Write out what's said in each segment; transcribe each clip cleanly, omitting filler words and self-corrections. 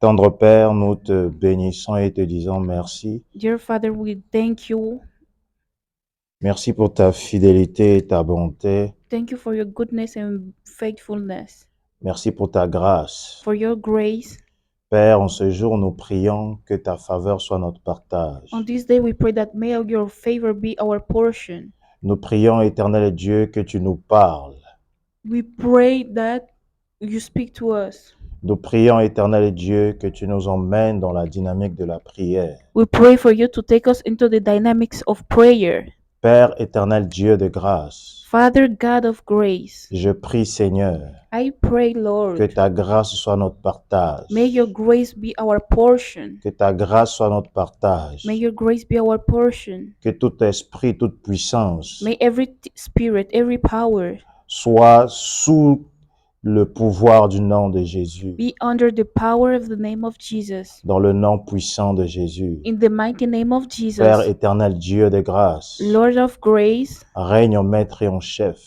Tendre Père, nous te bénissons et te disons merci. Dear Father, we thank you. Merci pour ta fidélité et ta bonté. Thank you for your goodness and faithfulness, Merci pour ta grâce. for your grace. Père, en ce jour, nous prions que ta faveur soit notre On partage. this day, we pray that may your favor be our portion. Nous prions, Éternel Dieu, que tu nous parles. We pray that you speak to us. Nous prions, Éternel Dieu, que tu nous emmènes dans la dynamique de la prière. We pray for you to take us into the dynamics of prayer. Père éternel Dieu de grâce, Father God of grace, je prie, Seigneur, I pray, que Lord, ta grâce soit notre partage. may your grace be our portion. Que ta grâce soit notre partage. May your grace be our portion. Que tout esprit, toute puissance May every spirit, every power soit sous le pouvoir du nom de Jésus, be under the power of the name of Jesus. dans le nom puissant de Jésus. In the mighty name of Père Jesus, éternel Dieu de grâce, Lord of grace, règne en maître et en chef.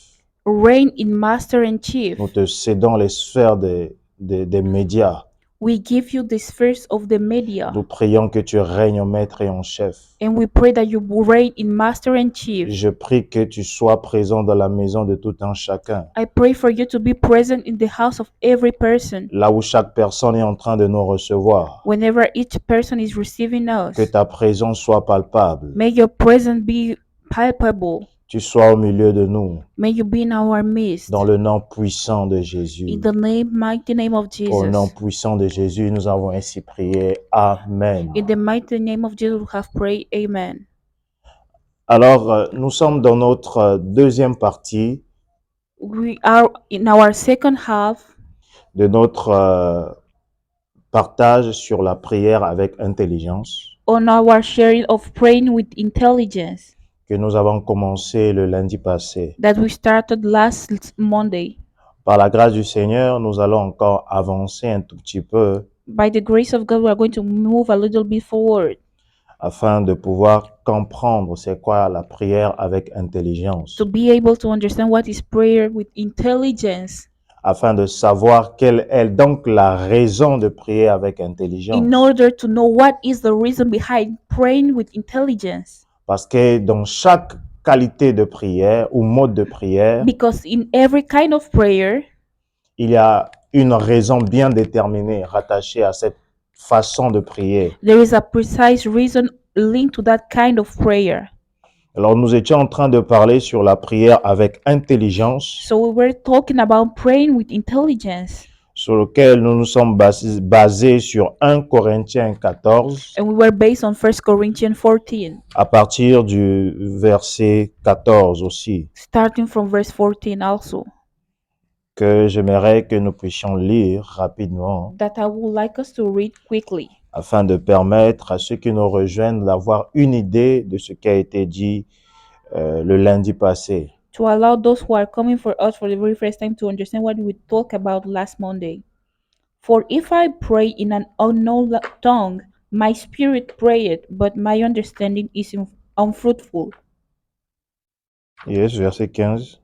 reign in master and chief. Nous te cédons les sphères des médias. We give you the spheres of the media, Nous prions que tu règnes en maître et en chef. and we pray that you reign in master and chief. Je prie que tu sois présent dans la maison de tout un chacun, I pray for you to be present in the house of every person, là où chaque personne est en train de nous recevoir. whenever each person is receiving us. Que ta présence soit palpable. May your presence be palpable. Tu sois au milieu de nous, May you be in our midst. dans le nom puissant de Jésus. In the mighty name of Au nom Jesus. puissant de Jésus, nous avons ainsi prié. Amen. In the mighty name of Jesus, we have prayed. Amen. Alors, nous sommes dans notre deuxième partie We are in our second half de notre partage sur la prière avec intelligence on our sharing of praying with intelligence que nous avons commencé le lundi passé. that we started last Monday. Par la grâce du Seigneur, nous allons encore avancer un tout petit peu By the grace of God, we are going to move a little bit forward afin de pouvoir comprendre c'est quoi la prière avec intelligence, to be able to understand what is prayer with intelligence, afin de savoir quelle est donc la raison de prier avec intelligence. in order to know what is the reason behind praying with intelligence. Parce que dans chaque qualité de prière ou mode de prière, Because in every kind of prayer, il y a une raison bien déterminée rattachée à cette façon de prier. there is a precise reason linked to that kind of prayer. Alors nous étions en train de parler sur la prière avec intelligence, So we were talking about praying with intelligence, sur lequel nous nous sommes basés sur 1 Corinthiens 14, and we were based on 1 Corinthians 14, à partir du verset 14 aussi, starting from verse 14 also, que j'aimerais que nous puissions lire rapidement, that I would like us to read quickly, afin de permettre à ceux qui nous rejoignent d'avoir une idée de ce qui a été dit le lundi passé. to allow those who are coming for us for the very first time to understand what we talked about last Monday. For if I pray in an unknown tongue, my spirit prayeth, but my understanding is unfruitful. Yes, verset 15.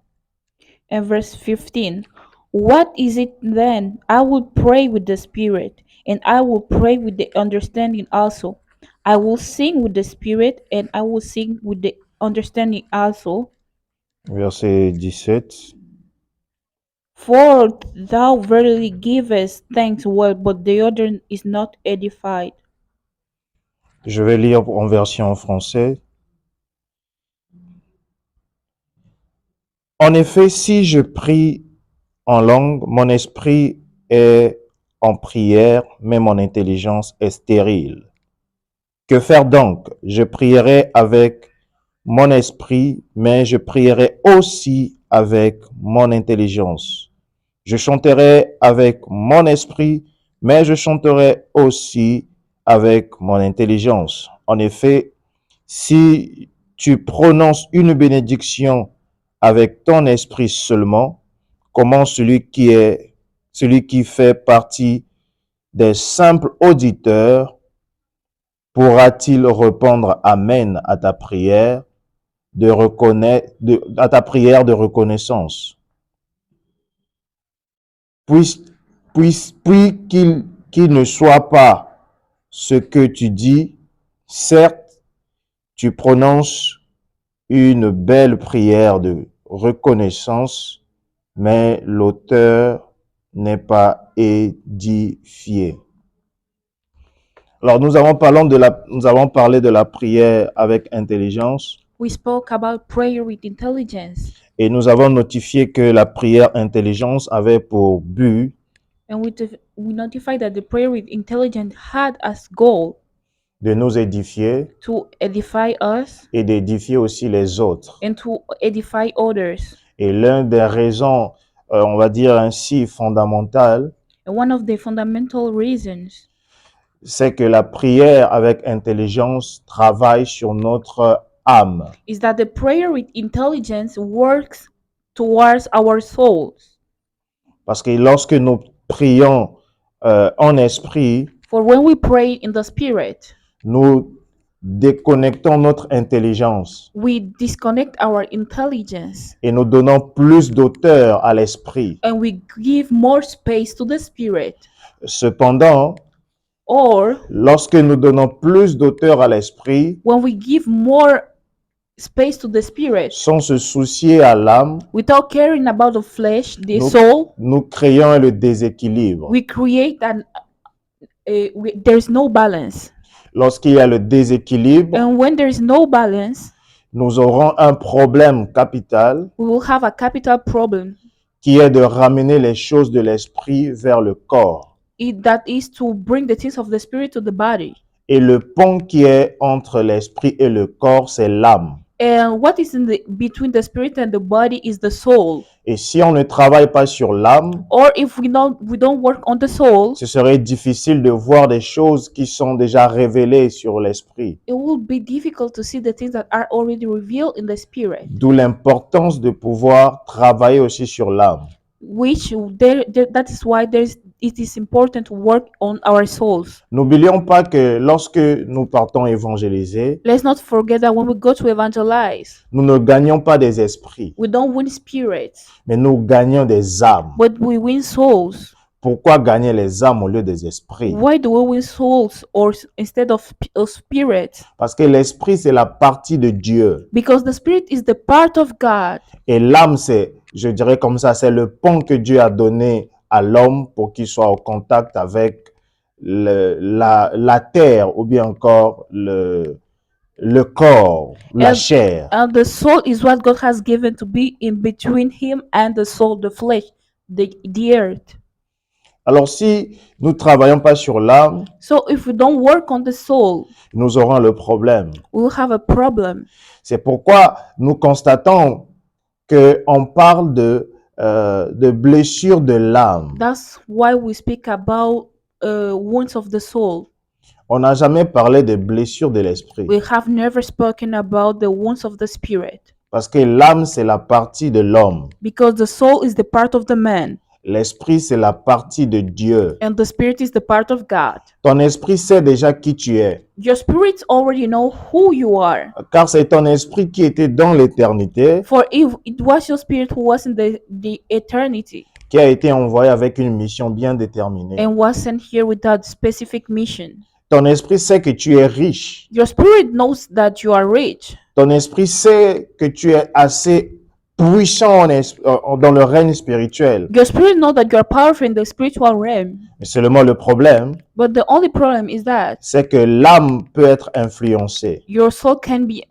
And verse 15, what is it then? I will pray with the spirit, and I will pray with the understanding also. I will sing with the spirit, and I will sing with the understanding also. Verset 17. For thou verily givest thanks well, but the other is not edified. Je vais lire en version française. En effet, si je prie en langue, mon esprit est en prière, mais mon intelligence est stérile. Que faire donc? Je prierai avec mon esprit, mais je prierai aussi avec mon intelligence. Je chanterai avec mon esprit, mais je chanterai aussi avec mon intelligence. En effet, si tu prononces une bénédiction avec ton esprit seulement, comment celui qui fait partie des simples auditeurs pourra-t-il répondre Amen à ta prière de reconnaissance? Puis qu'il qu'il ne soit pas ce que tu dis. Certes, tu prononces une belle prière de reconnaissance, mais l'auteur n'est pas édifié. Alors, nous avons parlé de la prière avec intelligence We spoke about prayer with intelligence, et nous avons notifié que la prière intelligence avait pour but and we notified that the prayer with intelligence had as goal de nous édifier to edify us et d'édifier aussi les autres. and to edify others. Et l'une des raisons, on va dire ainsi, fondamentales, And one of the fundamental reasons c'est que la prière avec intelligence travaille sur notre âme. is that the prayer with intelligence works towards our souls. Parce que lorsque nous prions en esprit, For when we pray in the spirit, nous déconnectons notre intelligence we disconnect our intelligence et nous donnons plus d'auteur à l'esprit. and we give more space to the spirit. Cependant, Or lorsque nous donnons plus d'auteur à l'esprit, when we give more space to the spirit sans se soucier à l'âme, without caring about the flesh, the nous, soul, nous créons le déséquilibre. we create there's no balance. Lorsqu'il y a le déséquilibre, And when there is no balance, nous aurons un problème capital we will have a capital problem. qui est de ramener les choses de l'esprit vers le corps. That is to bring the things of the spirit to the body. Et le pont qui est entre l'esprit et le corps, c'est l'âme. And what is between the spirit and the body is the soul. Et si on ne travaille pas sur l'âme, Or if we don't work on the soul, ce serait difficile de voir des choses qui sont déjà révélées sur l'esprit. it will be difficult to see the things that are already revealed in the spirit. D'où l'importance de pouvoir travailler aussi sur l'âme. That is why it is important to work on our souls. N'oublions pas que lorsque nous partons évangéliser, Let's not forget that when we go to evangelize, nous ne gagnons pas des esprits, we don't win spirits, mais nous gagnons des âmes. but we win souls. Pourquoi gagner les âmes au lieu des esprits? Why do we win souls instead of spirits? Parce que l'esprit, c'est la partie de Dieu. Because the spirit is the part of God. Et l'âme, c'est, je dirais comme ça, c'est le pont que Dieu a donné à l'homme pour qu'il soit au contact avec la terre ou bien encore le corps, la chair. And the soul is what God has given to be in between him and the soul, the flesh, the earth. Alors si nous ne travaillons pas sur l'âme, So if we don't work on the soul, nous aurons le problème. we will have a problem. C'est pourquoi nous constatons qu'on parle de blessures de l'âme. That's why we speak about wounds of the soul. On n'a jamais parlé des blessures de l'esprit. We have never spoken about the wounds of the spirit. Parce que l'âme, c'est la partie de l'homme. Because the soul is the part of the man. L'esprit, c'est la partie de Dieu. And the spirit is the part of God. Ton esprit sait déjà qui tu es. Your spirit already know who you are. Car c'est ton esprit qui était dans l'éternité, For if it was your spirit who was in the eternity qui a été envoyé avec une mission bien déterminée. and was sent here with that specific mission. Ton esprit sait que tu es riche. Your spirit knows that you are rich. Ton esprit sait que tu es assez puissant dans le règne spirituel. Your spirit knows that you are powerful in the spiritual realm. Mais seulement le problème, But the only problem is that c'est que l'âme peut être influencée. your soul can be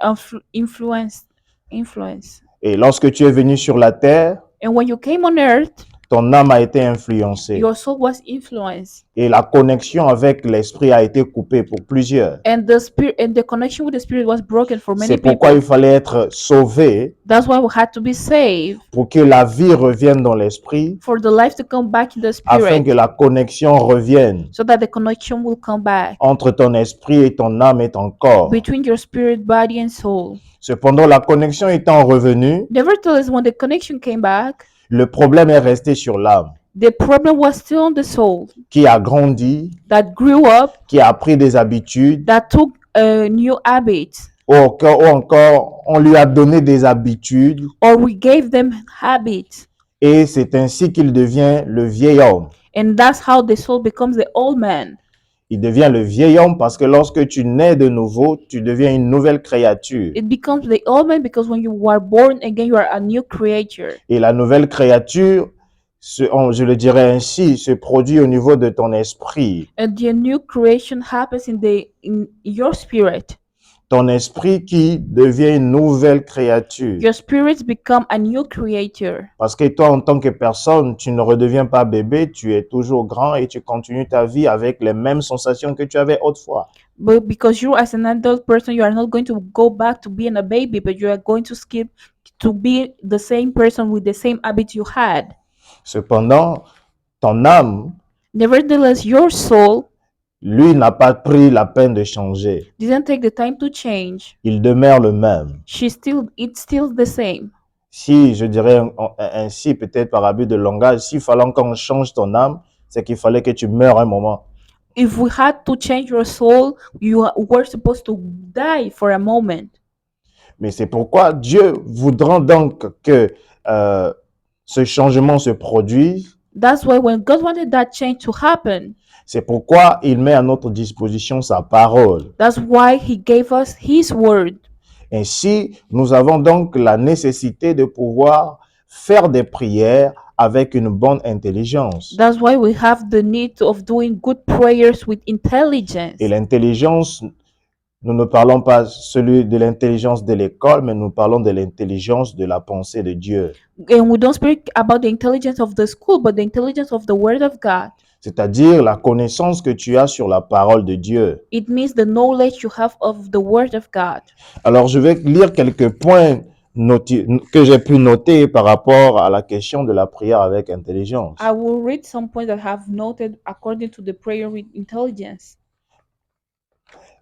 influenced. Et lorsque tu es venu sur la terre, And when you came on earth, ton âme a été influencée. your soul was influenced. Et la connexion avec l'esprit a été coupée pour plusieurs. And the connection with the spirit was broken for many C'est pourquoi people. il fallait être sauvé That's why we had to be saved, pour que la vie revienne dans l'esprit, for the life to come back in the afin spirit, que la connexion revienne so that the connection will come back entre ton esprit et ton âme et ton corps. between your spirit, body, and soul. Cependant, la connexion étant revenue, Nevertheless, when the connection came back, le problème est resté sur l'âme, the problem was still on the soul qui a grandi, that grew up, qui a pris des habitudes, that took new habits, ou encore on lui a donné des habitudes, or we gave them habits. et c'est ainsi qu'il devient le vieil homme. And that's how the soul becomes the old man. Il devient le vieil homme parce que lorsque tu nais de nouveau, tu deviens une nouvelle créature. It becomes the old man because when you are born again, you are a new creature. Et la nouvelle créature, je le dirais ainsi, se produit au niveau de ton esprit. And the new creation happens in your spirit. Ton esprit qui devient une nouvelle créature. Your spirits become a new creature. Parce que toi, en tant que personne, tu ne redeviens pas bébé, tu es toujours grand et tu continues ta vie avec les mêmes sensations que tu avais autrefois. But because you as an adult person, you are not going to go back to being a baby, but you are going to skip to be the same person with the same habits you had. Cependant, ton âme, Nevertheless, your soul lui, n'a pas pris la peine de changer. didn't take the time to change. Il demeure le même. It's still the same. Si, je dirais ainsi, peut-être par abus de langage, s'il fallait qu'on change ton âme, c'est qu'il fallait que tu meures un moment. If we had to change your soul, you were supposed to die for a moment. Mais c'est pourquoi Dieu voudra donc que ce changement se produise. That's why when God wanted that change to happen, c'est pourquoi il met à notre disposition sa parole. That's why He gave us His word. Ainsi, nous avons donc la nécessité de pouvoir faire des prières avec une bonne intelligence. That's why we have the need of doing good prayers with intelligence. Et l'intelligence, nous ne parlons pas celui de l'intelligence de l'école, mais nous parlons de l'intelligence de la pensée de Dieu. And we don't speak about the intelligence of the school, but the intelligence of the word of God. C'est-à-dire la connaissance que tu as sur la parole de Dieu. It means the knowledge you have of the word of God. Alors, je vais lire quelques points que j'ai pu noter par rapport à la question de la prière avec intelligence. I will read some points that I have noted according to the prayer with intelligence.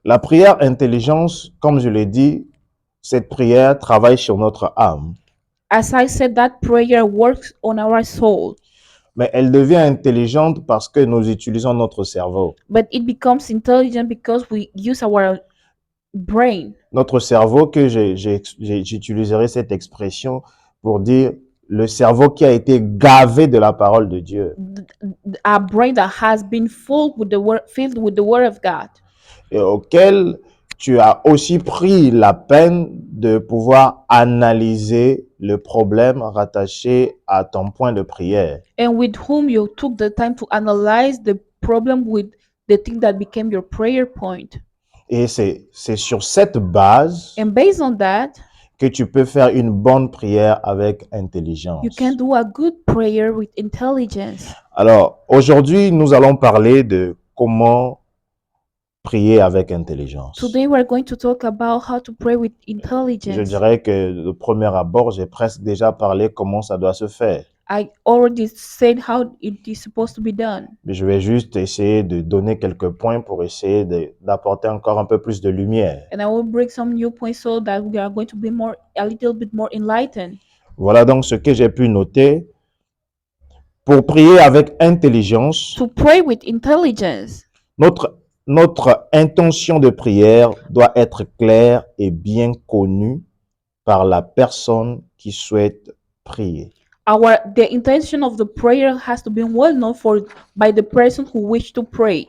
La prière intelligence, comme je l'ai dit, cette prière travaille sur notre âme. As I said, that prayer works on our soul. Mais elle devient intelligente parce que nous utilisons notre cerveau. But it becomes intelligent because we use our brain. Notre cerveau, que j'utiliserai cette expression pour dire le cerveau qui a été gavé de la parole de Dieu. A brain that has been filled with the word of God. Et auquel tu as aussi pris la peine de pouvoir analyser le problème rattaché à ton point de prière. And with whom you took the time to analyze the problem with the thing that became your prayer point. Et c'est sur cette base And based on that, que tu peux faire une bonne prière avec intelligence. you can do a good prayer with intelligence. Alors, aujourd'hui, nous allons parler de comment prier avec intelligence. Today we're going to talk about how to pray with intelligence. Je dirais que de premier abord, j'ai presque déjà parlé comment ça doit se faire. I already said how it is supposed to be done. Mais je vais juste essayer de donner quelques points pour essayer d'apporter encore un peu plus de lumière. And I will bring some new points so that we are going to be a little bit more enlightened. Voilà donc ce que j'ai pu noter. Pour prier avec intelligence, To pray with intelligence, notre intention de prière doit être claire et bien connue par la personne qui souhaite prier. the intention of the prayer has to be well known by the person who wishes to pray.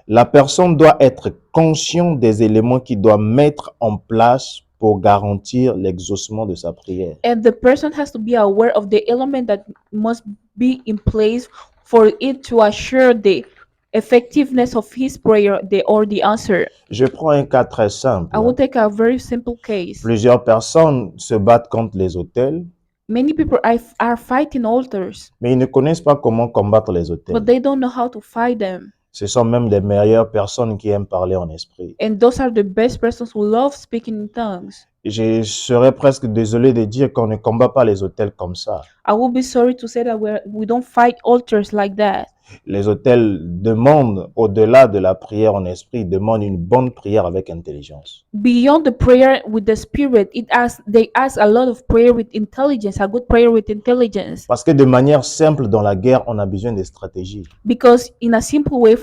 La personne doit être consciente des éléments qu'il doit mettre en place pour garantir l'exaucement de sa prière. And the person has to be aware of the element that must be in place for it to assure the effectiveness of his prayer or the answer. Je prends un cas très simple. I will take a very simple case. Plusieurs personnes se battent contre les autels, Many people are fighting altars, mais ils ne connaissent pas comment combattre les autels. but they don't know how to fight them. Ce sont même des meilleures personnes qui aiment parler en esprit. And those are the best persons who love speaking in tongues. Je serais presque désolé de dire qu'on ne combat pas les autels comme ça. I will be sorry to say that we don't fight altars like that. Les autels demandent, au-delà de la prière en esprit, demandent une bonne prière avec intelligence. Beyond the prayer with the spirit, they ask a lot of prayer with intelligence, a good prayer with intelligence. Parce que de manière simple, dans la guerre, on a besoin de stratégies. Because in a simple way,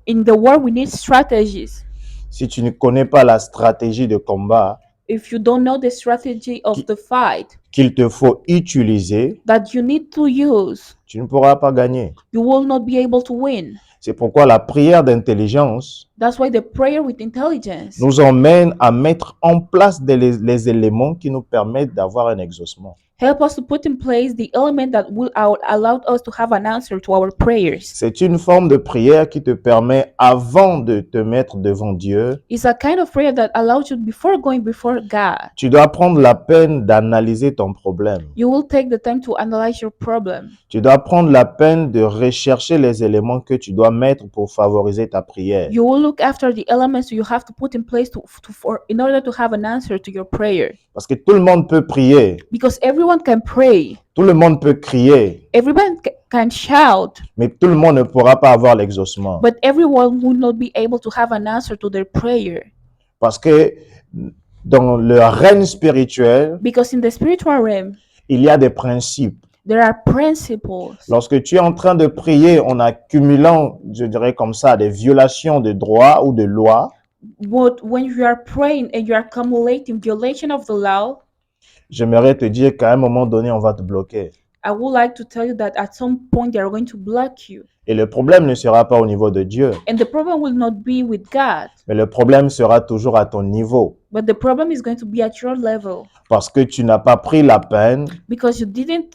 in the war, we need strategies. Si tu ne connais pas la stratégie de combat, if you don't know the strategy of the fight qu'il te faut utiliser, that you need to use, tu ne pourras pas gagner. you will not be able to win. C'est pourquoi la prière d'intelligence That's why the prayer with intelligence nous emmène à mettre en place les éléments qui nous permettent d'avoir un exaucement. help us to put in place the element that will allow us to have an answer to our prayers. C'est une forme de prière qui te permet, avant de te mettre devant Dieu, It's a kind of prayer that allows you, before going before God, tu dois prendre la peine d'analyser ton problème. you will take the time to analyze your problem. Tu dois prendre la peine de rechercher les éléments que tu dois mettre pour favoriser ta prière. You will look after the elements you have to put in place in order to have an answer to your prayer. Parce que tout le monde peut prier, Because everyone can pray, tout le monde peut crier, everyone can shout, mais tout le monde ne pourra pas avoir l'exaucement. but everyone will not be able to have an answer to their prayer. Parce que dans le règne spirituel, Because in the spiritual realm, il y a des principes. there are principles. Lorsque tu es en train de prier en accumulant, je dirais comme ça, des violations de droits ou de lois, But when you are praying and you are accumulating violation of the law, j'aimerais te dire qu'à un moment donné, on va te bloquer. I would like to tell you that at some point they are going to block you. Et le problème ne sera pas au niveau de Dieu, And the problem will not be with God, mais le problème sera toujours à ton niveau. but the problem is going to be at your level. Parce que tu n'as pas pris la peine Because you didn't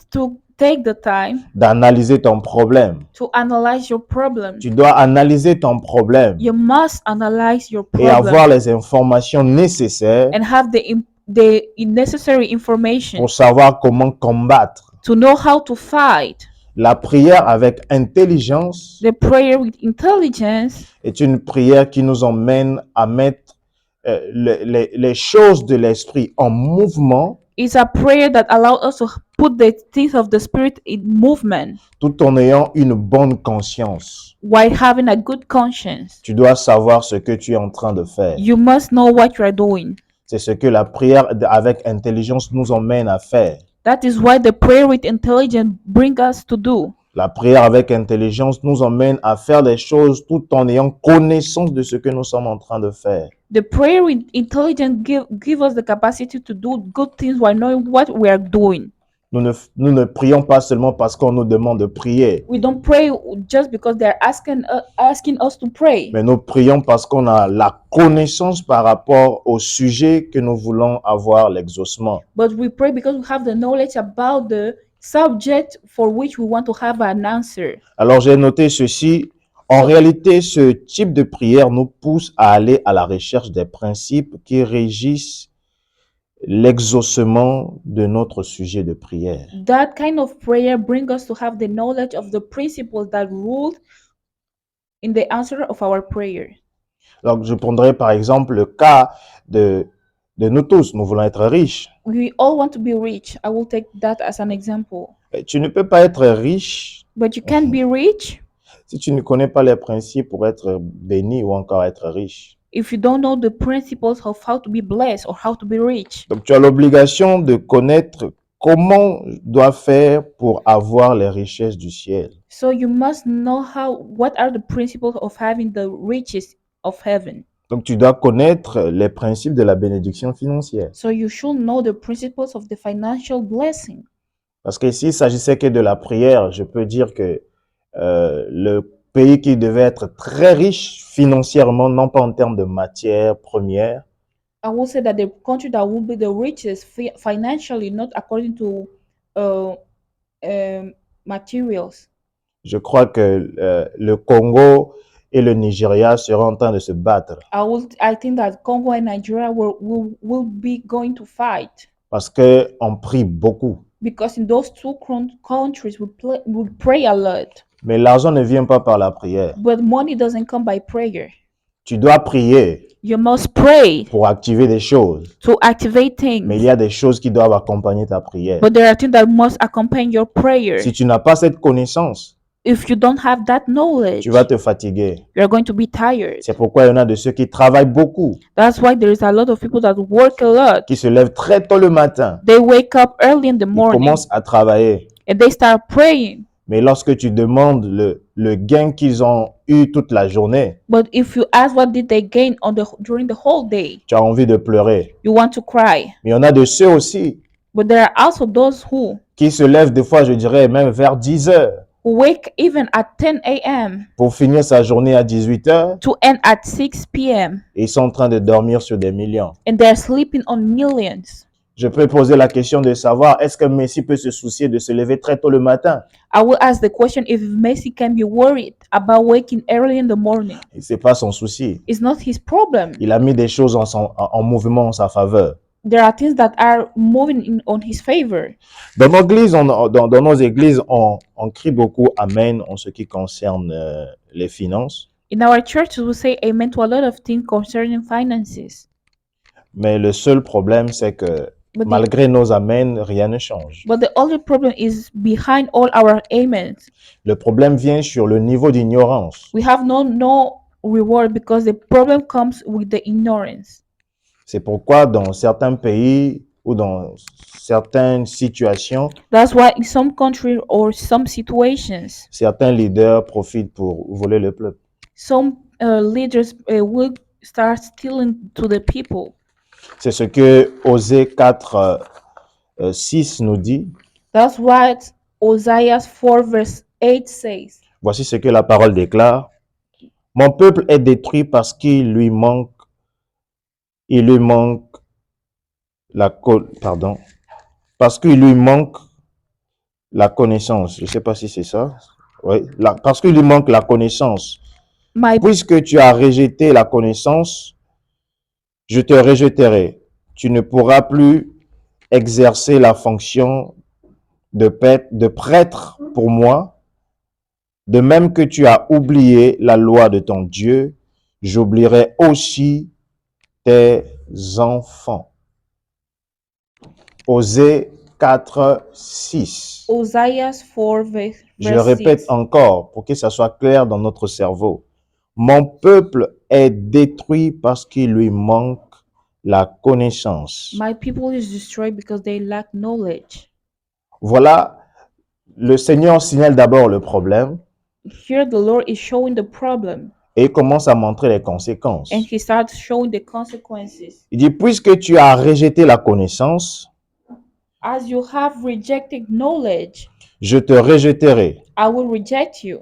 take the time d'analyser ton problème. to analyze your problem. Tu dois analyser ton problème You must analyze your et avoir problem les informations nécessaires and have the necessary information pour savoir comment combattre. to know how to fight. La prière avec intelligence The prayer with intelligence est une prière qui nous emmène à mettre les choses de l'esprit en mouvement is a prayer that allows us to put the things of the spirit in movement tout en ayant une bonne conscience. while having a good conscience. Tu dois savoir ce que tu es en train de faire. You must know what you are doing. C'est ce que la prière avec intelligence nous emmène à faire. That is why the prayer with intelligence brings us to do. La prière avec intelligence nous emmène à faire des choses tout en ayant connaissance de ce que nous sommes en train de faire. The prayer with intelligence give us the capacity to do good things while knowing what we are doing. Nous ne prions pas seulement parce qu'on nous demande de prier, We don't pray just because they're asking us to pray, mais nous prions parce qu'on a la connaissance par rapport au sujet que nous voulons avoir l'exaucement. but we pray because we have the knowledge about the subject for which we want to have an answer. Alors j'ai noté ceci. En réalité, ce type de prière nous pousse à aller à la recherche des principes qui régissent l'exaucement de notre sujet de prière. That kind of prayer brings us to have the knowledge of the principles that rule in the answer of our prayer. Donc, je prendrai par exemple le cas de nous tous. Nous voulons être riches. We all want to be rich. I will take that as an example. Et tu ne peux pas être riche But you can't be rich si tu ne connais pas les principes pour être béni ou encore être riche. if you don't know the principles of how to be blessed or how to be rich. Donc, tu as l'obligation de connaître comment je dois faire pour avoir les richesses du ciel. So you must know what are the principles of having the riches of heaven. Donc, tu dois connaître les principes de la bénédiction financière. So you should know the principles of the financial blessing. Parce que s'il s'agissait que de la prière, je peux dire que le pays qui devait être très riche financièrement, non pas en termes de matières premières, I will say that the country that will be the richest financially, not according to materials. je crois que le Congo et le Nigeria seront en train de se battre I think that Congo and Nigeria will be going to fight parce qu'on prie beaucoup. because in those two countries we pray a lot, Mais l'argent ne vient pas par la prière. but money doesn't come by prayer. Tu dois prier You must pray pour activer des choses, to activate mais il things, y a des choses qui doivent accompagner ta prière. but there are things that must accompany your prayer. Si tu n'as pas cette connaissance, If you don't have that knowledge, tu vas te fatiguer. you're going to be tired. C'est pourquoi il y en a de ceux qui travaillent beaucoup, That's why there is a lot of people that work a lot. qui se lèvent très tôt le matin, They wake up early in the ils morning commencent à travailler. and they start praying. Mais lorsque tu demandes le gain qu'ils ont eu toute la journée, But if you ask what did they gain during the whole day, tu as envie de pleurer. you want to cry. Mais il y en a de ceux aussi But there are also those who qui se lèvent des fois, je dirais, même vers 10 heures wake even at 10 a.m. pour finir sa journée à 18 heures to end at 6 p.m. et ils sont en train de dormir sur des millions. and they're sleeping on millions. Je peux poser la question de savoir, est-ce que Messi peut se soucier de se lever très tôt le matin? I will ask the question if Messi can be worried about waking early in the morning. Et c'est pas son souci. It's not his problem. Il a mis des choses en mouvement en sa faveur. There are things that are moving on his favor. Dans nos églises, dans nos églises, on crie beaucoup Amen en ce qui concerne les finances. In our churches, we say amen to a lot of things concerning finances. Mais le seul problème, c'est que malgré nos Amen, rien ne change. But the only problem is behind all our amens. Le problème vient sur le niveau d'ignorance. We have no reward because the problem comes with the ignorance. C'est pourquoi dans certains pays ou dans certaines situations, That's why in some countries or some situations, certains leaders profitent pour voler le peuple. some leaders will start stealing to the people. C'est ce que Osée 4, 6 nous dit. That's what Hosea 4 verse 8 says. Voici ce que la parole déclare. Mon peuple est détruit parce qu'il lui manque parce qu'il lui manque la connaissance. Je ne sais pas si c'est ça. Oui, parce qu'il lui manque la connaissance. Puisque tu as rejeté la connaissance, je te rejetterai. Tu ne pourras plus exercer la fonction de prêtre pour moi. De même que tu as oublié la loi de ton Dieu, j'oublierai aussi tes enfants. Osée 4, 6. Hosea 4 verse 6. Je répète encore pour que ça soit clair dans notre cerveau. Mon peuple est détruit parce qu'il lui manque la connaissance. My people is destroyed because they lack knowledge. Voilà, le Seigneur signale d'abord le problème. Here the Lord is showing the problem. Et il commence à montrer les conséquences. And he starts showing the consequences. Il dit, puisque tu as rejeté la connaissance, as you have rejected knowledge, je te rejetterai. I will reject you.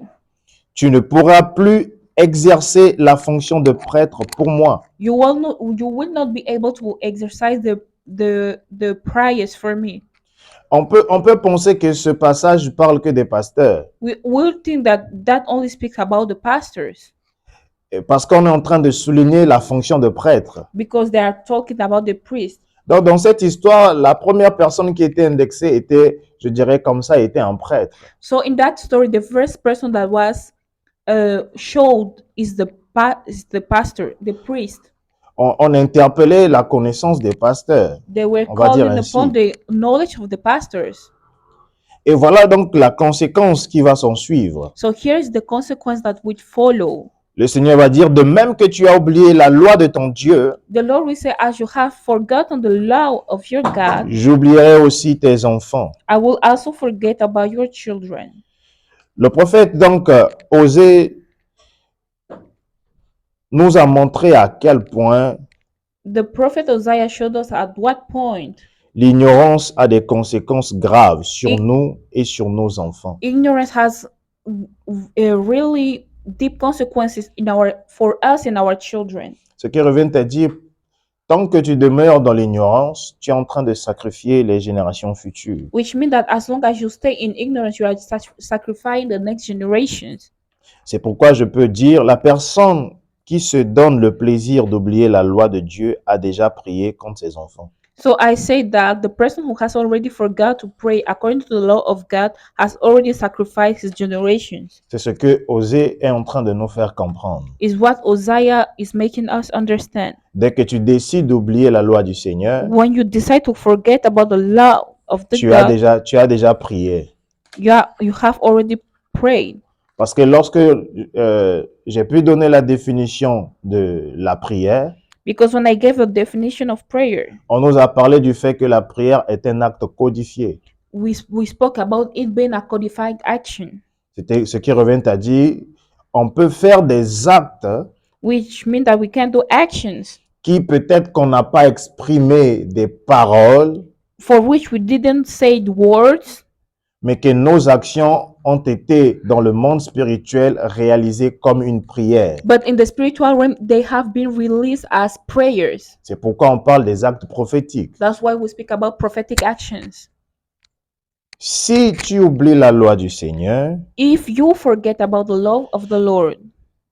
Tu ne pourras plus exercer la fonction de prêtre pour moi. You will not be able to exercise the prayers for me. On peut penser que ce passage parle que des pasteurs. We will think that only speaks about the pastors. Parce qu'on est en train de souligner la fonction de prêtre. Because they are talking about the priest. Donc, dans cette histoire, la première personne qui était indexée était, je dirais comme ça, était un prêtre. So in that story, the first person that was showed is the pastor, the priest. On interpellait la connaissance des pasteurs. They were calling upon the knowledge of the pastors. Et voilà donc la conséquence qui va s'en suivre. So here's the consequence that would follow. Le Seigneur va dire, de même que tu as oublié la loi de ton Dieu, the Lord will say, as you have forgotten the law of your God, j'oublierai aussi tes enfants. I will also forget about your children. Le prophète donc Osée nous a montré à quel point the prophet Hosea showed us at what point l'ignorance a des conséquences graves sur nous et sur nos enfants. Ignorance has really deep consequences for us and our children. Ce qui revient à dire, tant que tu demeures dans l'ignorance, tu es en train de sacrifier les générations futures. Which means that as long as you stay in ignorance, you are sacrificing the next generations. C'est pourquoi je peux dire, la personne qui se donne le plaisir d'oublier la loi de Dieu a déjà prié contre ses enfants. So I say that the person who has already forgot to pray according to the law of God has already sacrificed his generations. C'est ce que Osée est en train de nous faire comprendre. Is what Hosea is making us understand. Dès que tu décides d'oublier la loi du Seigneur, when you decide to forget about the law of the God, tu as déjà prié. You have already prayed. Parce que lorsque j'ai pu donner la définition de la prière, because when I gave a definition of prayer, on nous a parlé du fait que la prière est un acte codifié. we spoke about it being a codified action, C'était ce qui revient à dire, on peut faire des actes which means that we can do actions qui peut-être qu'on n'a pas exprimé des paroles, for which we didn't say the words, mais que nos actions ont été dans le monde spirituel réalisées comme une prière. but in the spiritual realm, they have been released as prayers. C'est pourquoi on parle des actes prophétiques. That's why we speak about prophetic actions. Si tu oublies la loi du Seigneur, If you forget about the law of the Lord,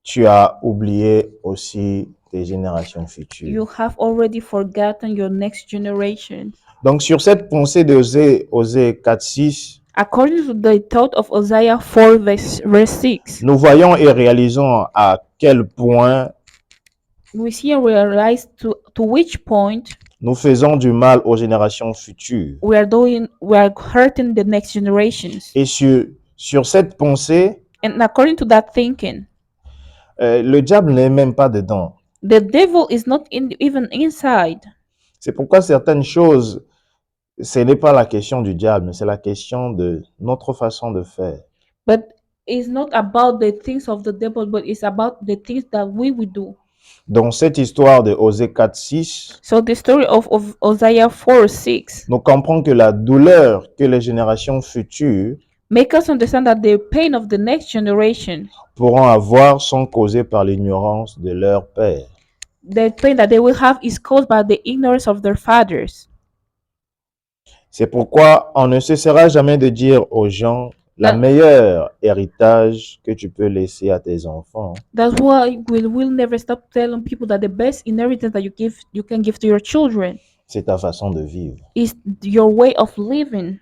tu as oublié aussi tes générations futures. you have already forgotten your next generation. Donc, sur cette pensée de Osée 4:6, According to the thought of Isaiah 4, verse 6, nous voyons et réalisons à quel point we see and realize to which point nous faisons du mal aux générations futures. we are hurting the next generations. Et sur cette pensée, And according to that thinking, le diable n'est même pas dedans. the devil is not even inside. C'est pourquoi certaines choses, ce n'est pas la question du diable, mais c'est la question de notre façon de faire. But it's not about the things of the devil, but it's about the things that we will do. Dans cette histoire de Osée 4:6, So the story of Isaiah 4, 6 nous comprenons que la douleur que les générations futures make us understand that the pain of the next generation, pourront avoir sont causées par l'ignorance de leur père. the pain that they will have is caused by the ignorance of their fathers. C'est pourquoi on ne cessera jamais de dire aux gens la That- meilleure héritage que tu peux laisser à tes enfants, That's why we'll never stop telling people that the best inheritance that you can give to your children c'est ta façon de vivre. is your way of living.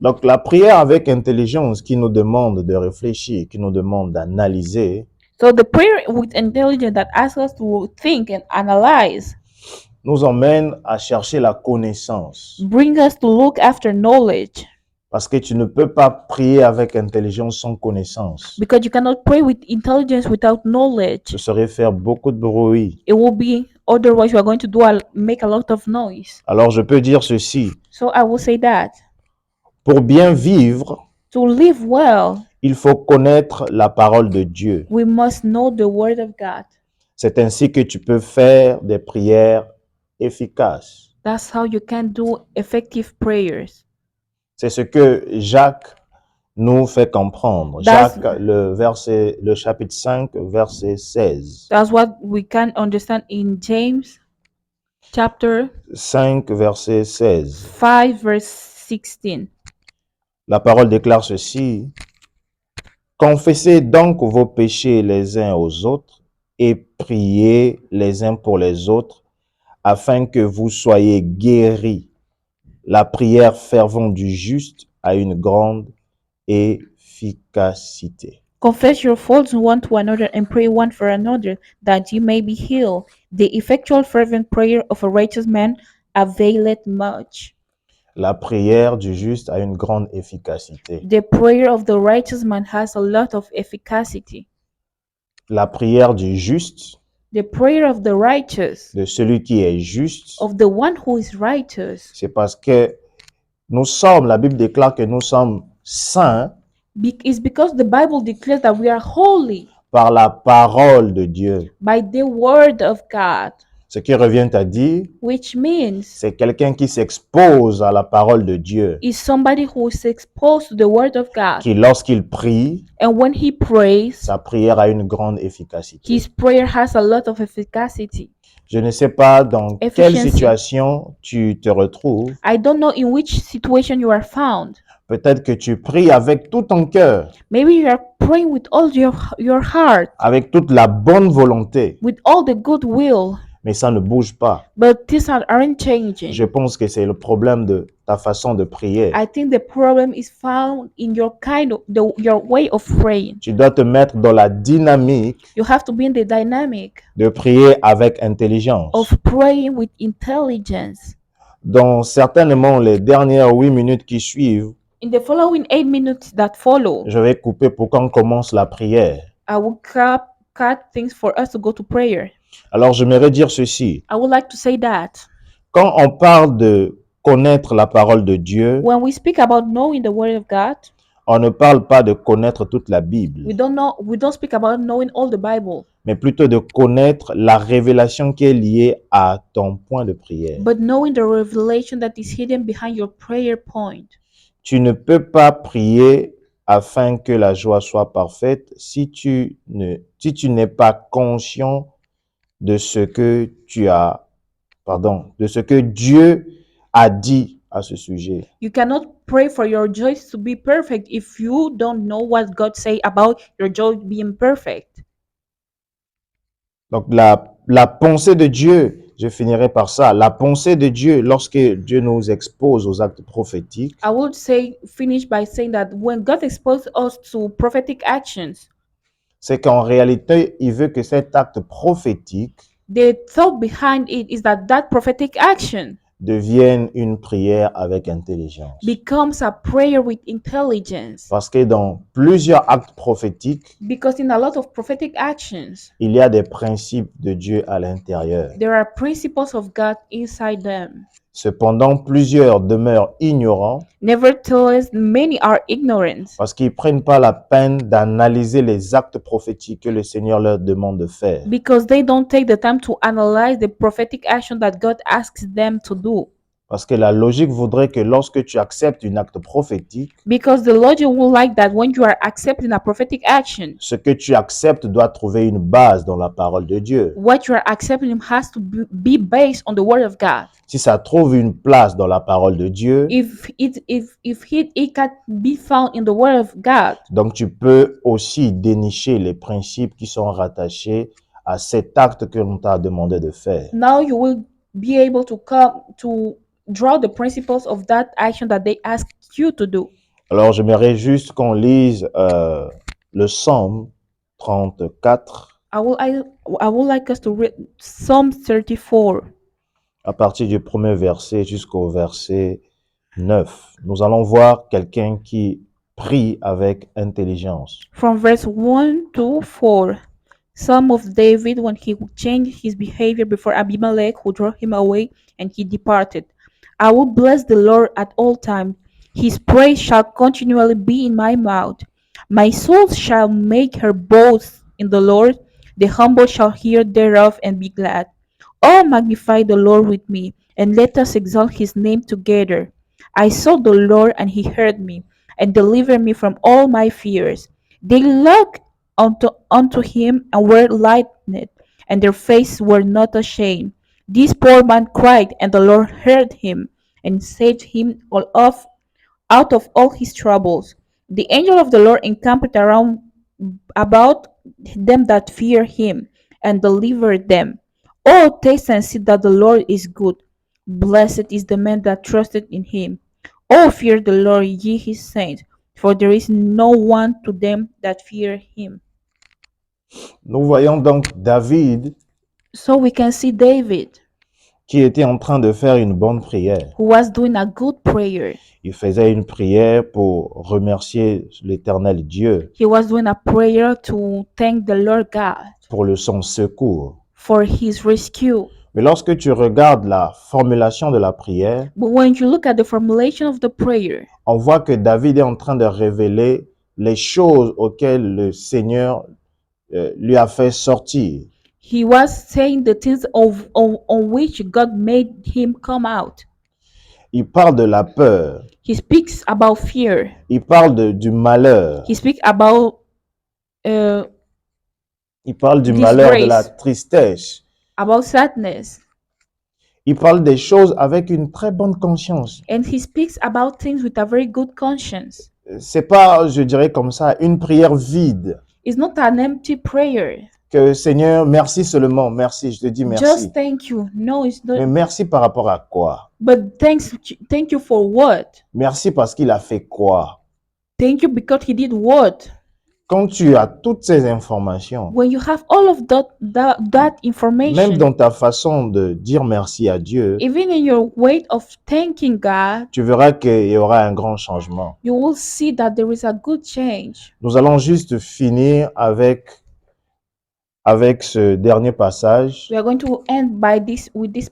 Donc la prière avec intelligence qui nous demande de réfléchir, qui nous demande d'analyser, So the prayer with intelligence that asks us to think and analyze nous emmène à chercher la connaissance. bring us to look after knowledge, Parce que tu ne peux pas prier avec intelligence sans connaissance. because you cannot pray with intelligence without knowledge. Ce serait faire beaucoup de bruit. It will be otherwise you are going to make a lot of noise. Alors je peux dire ceci, So I will say that pour bien vivre, to live well, il faut connaître la parole de Dieu. we must know the word of God. C'est ainsi que tu peux faire des prières efficaces. That's how you can do effective prayers. C'est ce que Jacques nous fait comprendre. That's- Jacques, le chapitre 5, verset 16. That's what we can understand in James chapter 5, verset 16. 5, verse 16. La parole déclare ceci. Confessez donc vos péchés les uns aux autres et priez les uns pour les autres afin que vous soyez guéris. La prière fervente du juste a une grande efficacité. Confess your faults one to another and pray one for another, that you may be healed. The effectual fervent prayer of a righteous man availeth much. La prière du juste a une grande efficacité. The prayer of the righteous man has a lot of efficacy. La prière du juste, The prayer of the righteous, de celui qui est juste, of the one who is righteous, c'est parce que la Bible déclare que nous sommes saints is because the Bible declares that we are holy par la parole de Dieu. by the word of God, Ce qui revient à dire, which means c'est quelqu'un qui s'expose à la parole de Dieu, is somebody who is exposed to the word of God. qui lorsqu'il prie, And when he prays, sa prière a une grande efficacité. his prayer has a lot of efficacy. Je ne sais pas dans quelle Efficiency. situation tu te retrouves. I don't know in which situation you are found. Peut-être que tu pries avec tout ton cœur, Maybe you are praying with all your heart, avec toute la bonne volonté, with all the goodwill, mais ça ne bouge pas. but these aren't changing. Je pense que c'est le problème de ta façon de prier. I think the problem is found in your your way of praying. Tu dois te mettre dans la dynamique You have to be in the dynamic de prier avec intelligence. of praying with intelligence. Dans certainement les dernières 8 minutes qui suivent, In the following 8 minutes that follow, je vais couper pour qu'on commence la prière. I will cut things for us to go to prayer. Alors, j'aimerais dire ceci. I would like to say that Quand on parle de connaître la parole de Dieu, when we speak about knowing the Word of God, on ne parle pas de connaître toute la Bible, we don't speak about knowing all the Bible, mais plutôt de connaître la révélation qui est liée à ton point de prière. but knowing the revelation that is hidden behind your prayer point. Tu ne peux pas prier afin que la joie soit parfaite si tu n'es pas conscient de ce que de ce que Dieu a dit à ce sujet. You cannot pray for your joy to be perfect if you don't know what God say about your joy being perfect. Donc la pensée de Dieu, je finirai par ça, la pensée de Dieu lorsque Dieu nous expose aux actes prophétiques, I would say finish by saying that when God exposes us to prophetic actions, c'est qu'en réalité, il veut que cet acte prophétique the thought behind it is that that prophetic action devienne une prière avec intelligence. becomes a prayer with intelligence. Parce que dans plusieurs actes prophétiques, Because in a lot of prophetic actions, il y a des principes de Dieu à l'intérieur. there are principles of God inside them. Cependant, plusieurs demeurent ignorants Nevertheless, many are ignorant parce qu'ils ne prennent pas la peine d'analyser les actes prophétiques que le Seigneur leur demande de faire. because they don't take the time to analyze the prophetic action that God asks them to do. Parce que la logique voudrait que lorsque tu acceptes un acte prophétique, Because the logic will like that when you are accepting a prophetic action, ce que tu acceptes doit trouver une base dans la parole de Dieu. what you are accepting has to be based on the Word of God. Si ça trouve une place dans la parole de Dieu, If it can be found in the Word of God, donc tu peux aussi dénicher les principes qui sont rattachés à cet acte que l'on t'a demandé de faire. now you will be able to come to draw the principles of that action that they ask you to do. Alors, j'aimerais juste qu'on lise le Psaume 34 I would like us to read Psalm 34 à partir du premier verset jusqu'au verset 9. Nous allons voir quelqu'un qui prie avec intelligence. from verse 1 to 4. Psalm of David when he changed his behavior before Abimelech, who drove him away, and he departed. I will bless the Lord at all times. His praise shall continually be in my mouth. My soul shall make her boast in the Lord. The humble shall hear thereof and be glad. Oh, magnify the Lord with me, and let us exalt his name together. I sought the Lord, and he heard me, and delivered me from all my fears. They looked unto him and were lightened, and their faces were not ashamed. This poor man cried, and the Lord heard him, and saved him out of all his troubles. The angel of the Lord encamped around about them that fear him, and delivered them. Oh, taste and see that the Lord is good. Blessed is the man that trusted in him. Oh, fear the Lord, ye his saints, for there is no one to them that fear him. Nous voyons donc David So we can see David, qui était en train de faire une bonne prière. who was doing a good prayer. Il faisait une prière pour remercier l'Éternel Dieu He was doing a prayer to thank the Lord God pour son secours. for his rescue. Mais lorsque tu regardes la formulation de la prière, But when you look at the formulation of the prayer, on voit que David est en train de révéler les choses auxquelles le Seigneur lui a fait sortir. he was saying the things on which God made him come out. Il parle de la peur, He speaks about fear. il parle du malheur, He speaks about il parle du disgrace. malheur, de la tristesse. sadness, Il parle des choses avec une très bonne conscience. and he speaks about things with a very good conscience. C'est pas, je dirais comme ça, une prière vide. It's not an empty prayer. Que Seigneur, merci seulement, merci, je te dis merci. Just thank you. No, it's Mais not. merci par rapport à quoi? But thank you for what? Merci parce qu'il a fait quoi? Thank you because he did what? Quand tu as toutes ces informations, When you have all of that information, même dans ta façon de dire merci à Dieu, even in your way of thanking God, tu verras qu'il y aura un grand changement. you will see that there is a good change. Nous allons juste finir avec avec ce dernier passage. We are going to end by this with this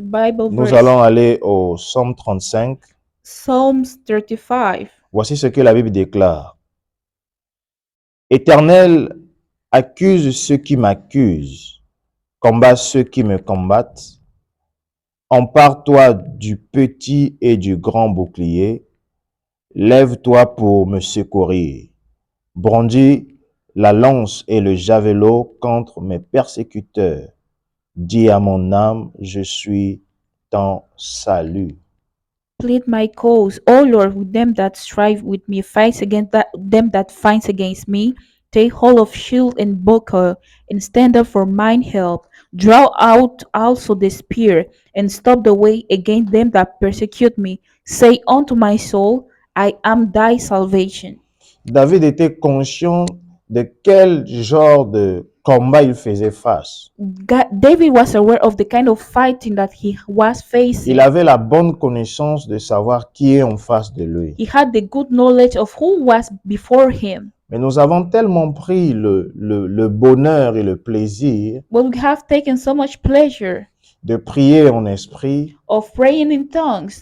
Bible Nous verse. allons aller au Psaume 35. Psalms 35. Voici ce que la Bible déclare. Éternel, accuse ceux qui m'accusent, combat ceux qui me combattent. Empare-toi du petit et du grand bouclier. Lève-toi pour me secourir. Brandis la lance et le javelot contre mes persécuteurs. Dis à mon âme, je suis ton salut. Plead my cause, O Lord, with them that strive with me. Fight against them that fight against me. Take hold of shield and buckler, and stand up for mine help. Draw out also the spear, and stop the way against them that persecute me. Say unto my soul, I am thy salvation. David était conscient de quel genre de combat il faisait face. David was aware of the kind of fighting that he was facing. Il avait la bonne connaissance de savoir qui est en face de lui. He had the good knowledge of who was before him. Mais nous avons tellement pris le bonheur et le plaisir But we have taken so much pleasure de prier en esprit of praying in tongues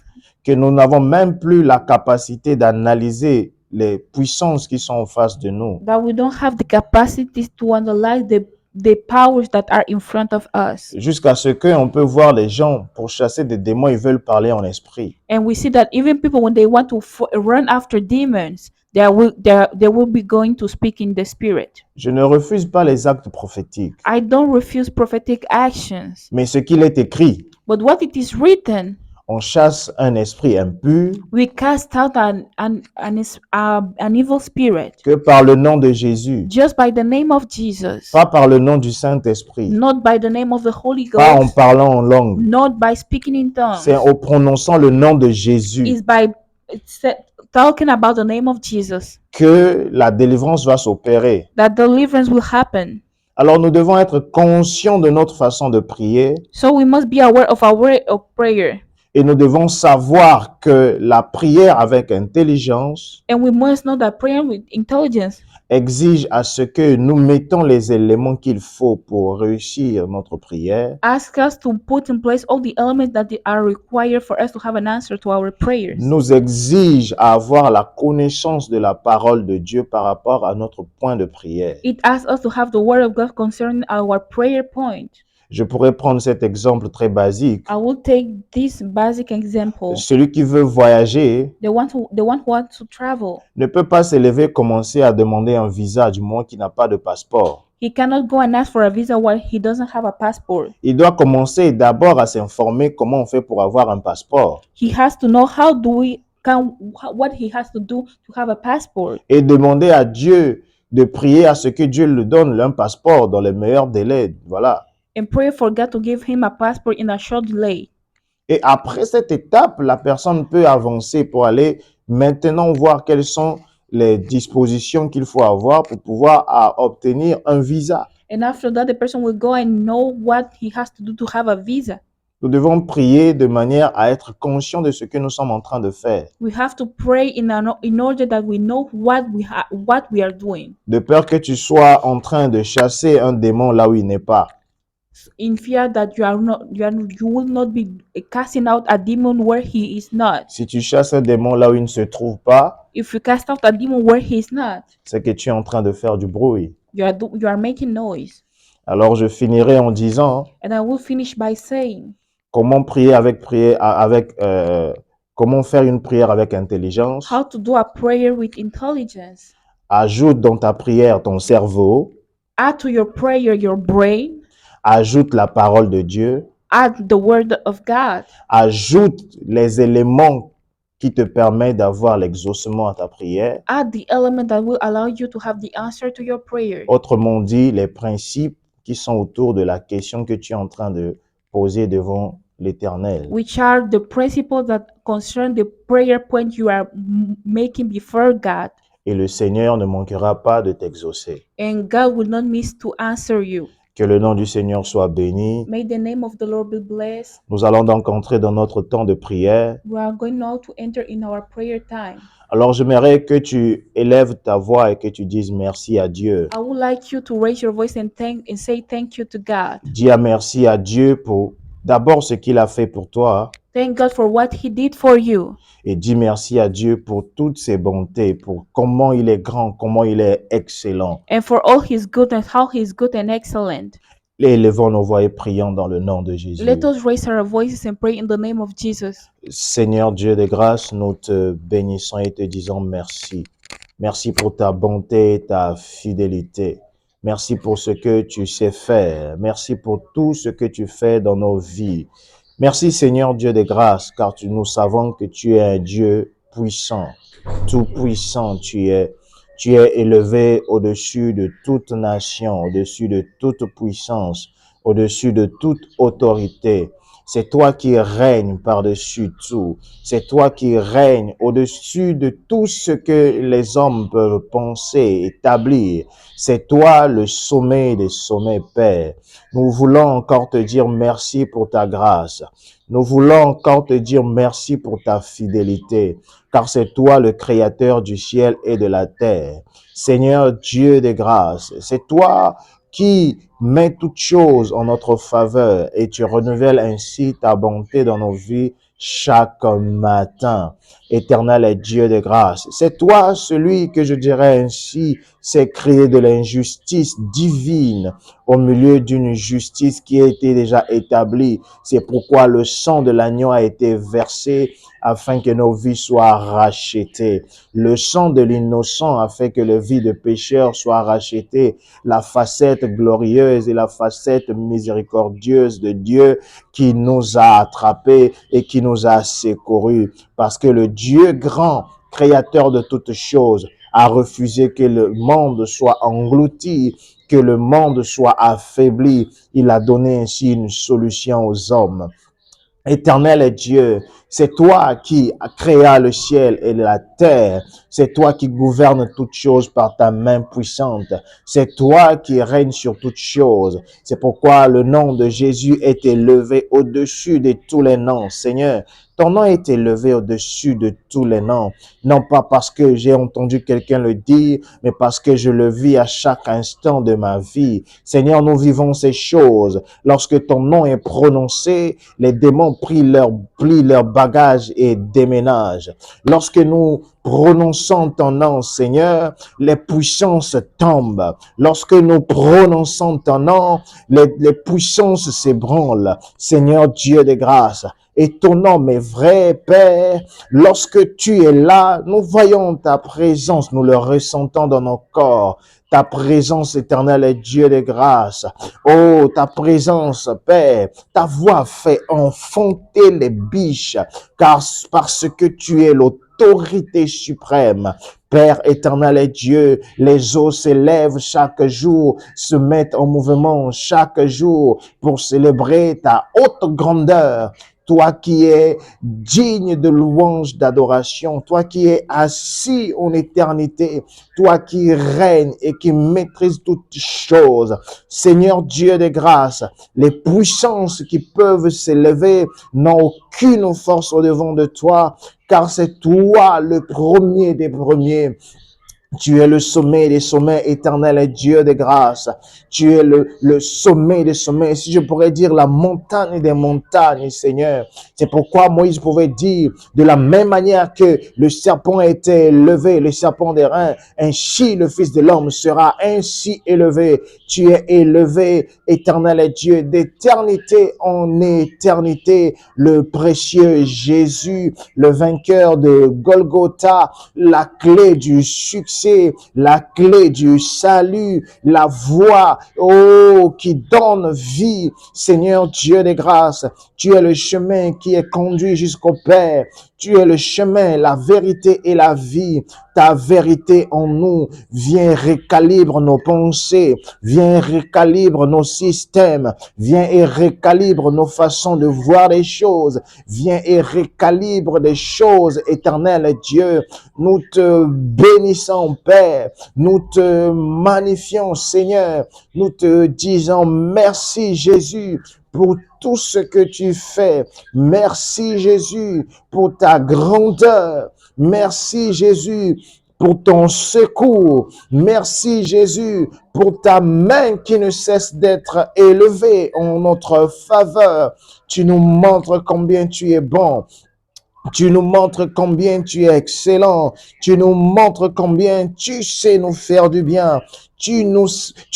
que nous n'avons même plus la capacité d'analyser les puissances qui sont en face de nous. that we don't have the capacity to analyze the powers that are in front of us. Jusqu'à ce qu'on peut voir les gens pour chasser des démons, ils veulent parler en esprit. And we see that even people, when they want to run after demons, they will be going to speak in the spirit. Je ne refuse pas les actes prophétiques, I don't refuse prophetic actions, mais ce qu'il est écrit, but what it is written, on chasse un esprit impur we cast out an evil spirit que par le nom de Jésus, just by the name of Jesus, pas par le nom du Saint-Esprit, not by the name of the Holy pas en Ghost, parlant en langue. not by speaking in tongues. C'est en prononçant le nom de Jésus Is by talking about the name of Jesus que la délivrance va s'opérer. that deliverance will happen. Alors nous devons être conscients de notre façon de prier So we must be aware of our way of prayer, et nous devons savoir que la prière avec intelligence and we must know that prayer with intelligence exige à ce que nous mettons les éléments qu'il faut pour réussir notre prière. asks us to put in place all the elements that are required for us to have an answer to our prayers. Nous exige à avoir la connaissance de la parole de Dieu par rapport à notre point de prière. It asks us to have the word of God concerning our prayer point. Je pourrais prendre cet exemple très basique. I will take this basic example. Celui qui veut voyager The one who wants to travel, ne peut pas se lever et commencer à demander un visa du moment qu'il n'a pas de passeport. he cannot go and ask for a visa while he doesn't have a passport. Il doit commencer d'abord à s'informer comment on fait pour avoir un passeport He has to know what he has to do to have a passport, et demander à Dieu de prier à ce que Dieu lui donne un passeport dans les meilleurs délais. Voilà. and pray for God to give him a passport in a short delay. Et après cette étape, la personne peut avancer pour aller maintenant voir quelles sont les dispositions qu'il faut avoir pour pouvoir obtenir un visa. And after that, the person will go and know what he has to do to have a visa. Nous devons prier de manière à être conscients de ce que nous sommes en train de faire, We have to pray in order that we know what we are doing, de peur que tu sois en train de chasser un démon là où il n'est pas. in fear that you will not be casting out a demon where he is not. Si tu chasses un démon là où il ne se trouve pas, If you cast out a demon where he is not, c'est que tu es en train de faire du bruit. you are making noise. Alors je finirai en disant And I will finish by saying, comment comment faire une prière avec intelligence. how to do a prayer with intelligence. Ajoute dans ta prière ton cerveau, Add to your prayer your brain. ajoute la parole de Dieu, Add the word of God. ajoute les éléments qui te permettent d'avoir l'exaucement à ta prière. Add the element that will allow you to have the answer to your prayer. Autrement dit, les principes qui sont autour de la question que tu es en train de poser devant l'Éternel. Which are the principles that concern the prayer point you are making before God. Et le Seigneur ne manquera pas de t'exaucer. And God will not miss to answer you. Que le nom du Seigneur soit béni. May the name of the Lord be blessed. Nous allons donc entrer dans notre temps de prière. We are going now to enter in our prayer time. Alors j'aimerais que tu élèves ta voix et que tu dises merci à Dieu. I would like you to raise your voice and say thank you to God. Dis merci à Dieu pour d'abord ce qu'il a fait pour toi Thank God for what He did for you. et dis merci à Dieu pour toutes ses bontés, pour comment il est grand, comment il est excellent. And for all His goodness, how He is good and excellent. Élevons nos voix et prions dans le nom de Jésus. Let us raise our voices and pray in the name of Jesus. Seigneur Dieu de grâce, nous te bénissons et te disons merci. Merci pour ta bonté et ta fidélité. Merci pour ce que tu sais faire. Merci pour tout ce que tu fais dans nos vies. Merci Seigneur Dieu de grâce, car nous savons que tu es un Dieu puissant, tout puissant. Tu es élevé au-dessus de toute nation, au-dessus de toute puissance, au-dessus de toute autorité. C'est toi qui règnes par-dessus tout. C'est toi qui règnes au-dessus de tout ce que les hommes peuvent penser, établir. C'est toi le sommet des sommets, Père. Nous voulons encore te dire merci pour ta grâce. Nous voulons encore te dire merci pour ta fidélité, car c'est toi le créateur du ciel et de la terre. Seigneur Dieu de grâce, c'est toi qui met toutes choses en notre faveur et tu renouvelles ainsi ta bonté dans nos vies chaque matin. Éternel et Dieu de grâce, c'est toi celui que je dirais ainsi, c'est créer de l'injustice divine au milieu d'une justice qui a été déjà établie. C'est pourquoi le sang de l'agneau a été versé afin que nos vies soient rachetées. Le sang de l'innocent a fait que les vies de pécheurs soient rachetées. La facette glorieuse et la facette miséricordieuse de Dieu qui nous a attrapés et qui nous a secourus. Parce que le Dieu grand, créateur de toutes choses, a refusé que le monde soit englouti, que le monde soit affaibli. Il a donné ainsi une solution aux hommes. Éternel est Dieu, c'est toi qui créa le ciel et la terre. C'est toi qui gouvernes toutes choses par ta main puissante. C'est toi qui règnes sur toutes choses. C'est pourquoi le nom de Jésus est élevé au-dessus de tous les noms. Seigneur, ton nom est élevé au-dessus de tous les noms. Non pas parce que j'ai entendu quelqu'un le dire, mais parce que je le vis à chaque instant de ma vie. Seigneur, nous vivons ces choses. Lorsque ton nom est prononcé, les démons plient leurs bagages et déménagent. Lorsque nous prononçons ton nom, Seigneur, les puissances tombent. Lorsque nous prononçons ton nom, les puissances s'ébranlent. Seigneur Dieu de grâce, et ton nom est vrai, Père. Lorsque tu es là, nous voyons ta présence, nous le ressentons dans nos corps. Ta présence éternelle est Dieu de grâce. Oh, ta présence, Père, ta voix fait enfanter les biches, car parce que tu es l'autorité suprême. Père éternel et Dieu, les eaux s'élèvent chaque jour, se mettent en mouvement chaque jour pour célébrer ta haute grandeur. Toi qui es digne de louange, d'adoration, toi qui es assis en éternité, toi qui règnes et qui maîtrises toutes choses. Seigneur Dieu de grâce, les puissances qui peuvent s'élever n'ont aucune force au-devant de toi, car c'est toi le premier des premiers. Tu es le sommet des sommets, éternel et Dieu de grâce. Tu es le sommet des sommets. Si je pourrais dire la montagne des montagnes, Seigneur. C'est pourquoi Moïse pouvait dire, de la même manière que le serpent a été élevé, le serpent des reins, ainsi le Fils de l'homme sera ainsi élevé. Tu es élevé, éternel et Dieu, d'éternité en éternité. Le précieux Jésus, le vainqueur de Golgotha, la clé du succès, la clé du salut, la voie, oh, qui donne vie. Seigneur Dieu de grâce, tu es le chemin qui est conduit jusqu'au Père. Tu es le chemin, la vérité et la vie. Ta vérité en nous vient recalibre nos pensées, vient recalibre nos systèmes, vient et recalibre nos façons de voir les choses, vient et recalibre des choses éternelles, Dieu. Nous te bénissons, Père. Nous te magnifions, Seigneur. Nous te disons merci, Jésus, pour tout ce que tu fais. Merci, Jésus, pour ta grandeur. Merci Jésus pour ton secours. Merci Jésus pour ta main qui ne cesse d'être élevée en notre faveur. Tu nous montres combien tu es bon. Tu nous montres combien tu es excellent. Tu nous montres combien tu sais nous faire du bien. Tu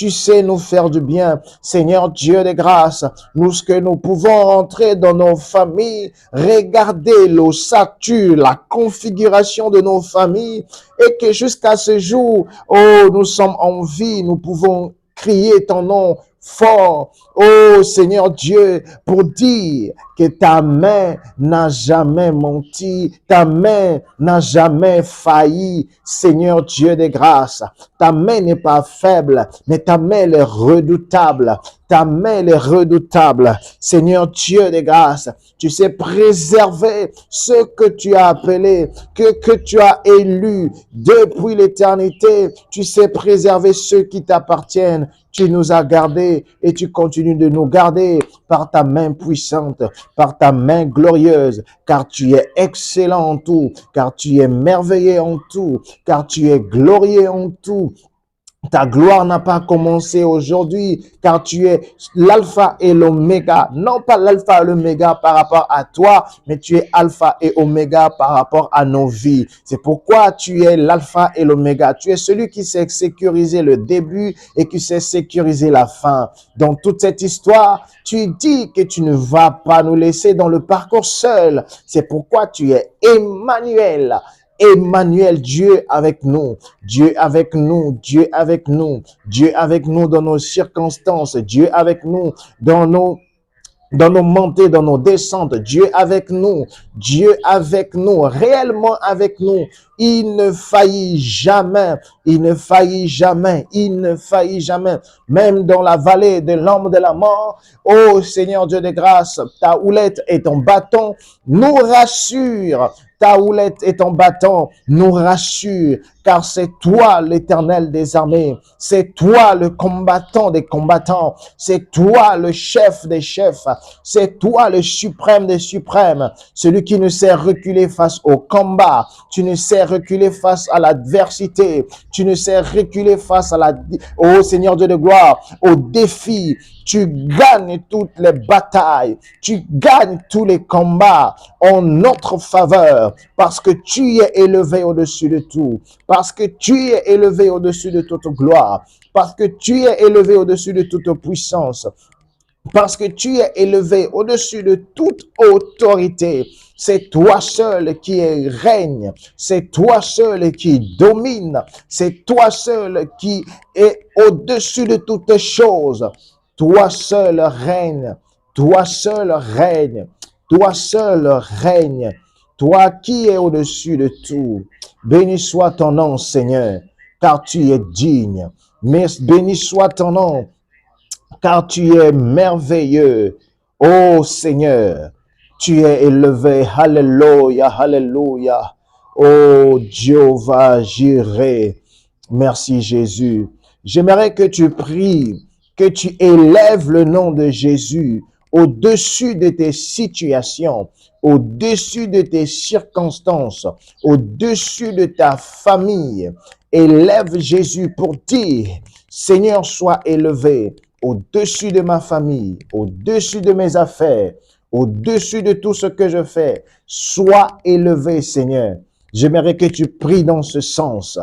sais nous faire du bien. Seigneur Dieu de grâce, nous ce que nous pouvons rentrer dans nos familles, regarder l'ossature, la configuration de nos familles et que jusqu'à ce jour, oh, nous sommes en vie, nous pouvons crier ton nom fort, oh Seigneur Dieu, pour dire que ta main n'a jamais menti, ta main n'a jamais failli, Seigneur Dieu de grâce. Ta main n'est pas faible, mais ta main est redoutable. Ta main est redoutable. Seigneur Dieu de grâce, tu sais préserver ce que tu as appelé, que tu as élu depuis l'éternité. Tu sais préserver ceux qui t'appartiennent. Tu nous as gardés et tu continues de nous garder par ta main puissante, par ta main glorieuse, car tu es excellent en tout, car tu es merveilleux en tout, car tu es glorieux en tout. Ta gloire n'a pas commencé aujourd'hui, car tu es l'alpha et l'oméga. Non pas l'alpha et l'oméga par rapport à toi, mais tu es alpha et oméga par rapport à nos vies. C'est pourquoi tu es l'alpha et l'oméga. Tu es celui qui sait sécuriser le début et qui sait sécuriser la fin. Dans toute cette histoire, tu dis que tu ne vas pas nous laisser dans le parcours seul. C'est pourquoi tu es Emmanuel. Emmanuel, Dieu avec nous, Dieu avec nous, Dieu avec nous, Dieu avec nous dans nos circonstances, Dieu avec nous dans nos montées, dans nos descentes, Dieu avec nous, réellement avec nous. Il ne faillit jamais, il ne faillit jamais, il ne faillit jamais. Même dans la vallée de l'ombre de la mort, ô Seigneur Dieu de grâce, ta houlette et ton bâton nous rassurent. Ta houlette et ton bâton nous rassurent, car c'est toi l'Éternel des armées, c'est toi le combattant des combattants, c'est toi le chef des chefs, c'est toi le suprême des suprêmes, celui qui ne sait reculer face au combat, tu ne sais reculer face à l'adversité, tu ne sais reculer face à ô Seigneur Dieu de gloire, aux défis. Tu gagnes toutes les batailles, tu gagnes tous les combats en notre faveur, parce que tu es élevé au-dessus de tout, parce que tu es élevé au-dessus de toute gloire, parce que tu es élevé au-dessus de toute puissance, parce que tu es élevé au-dessus de toute autorité. C'est toi seul qui règne, c'est toi seul qui domine, c'est toi seul qui est au-dessus de toutes choses. Toi seul règne, toi seul règne, toi seul règne, toi qui es au-dessus de tout. Béni soit ton nom, Seigneur, car tu es digne. Mais béni soit ton nom, car tu es merveilleux. Ô Seigneur, tu es élevé. Alléluia, alléluia. Ô Jéhovah Jireh. Merci Jésus. J'aimerais que tu pries, que tu élèves le nom de Jésus au-dessus de tes situations, au-dessus de tes circonstances, au-dessus de ta famille. Élève Jésus pour dire, Seigneur, sois élevé au-dessus de ma famille, au-dessus de mes affaires, au-dessus de tout ce que je fais. Sois élevé, Seigneur. J'aimerais que tu pries dans ce sens.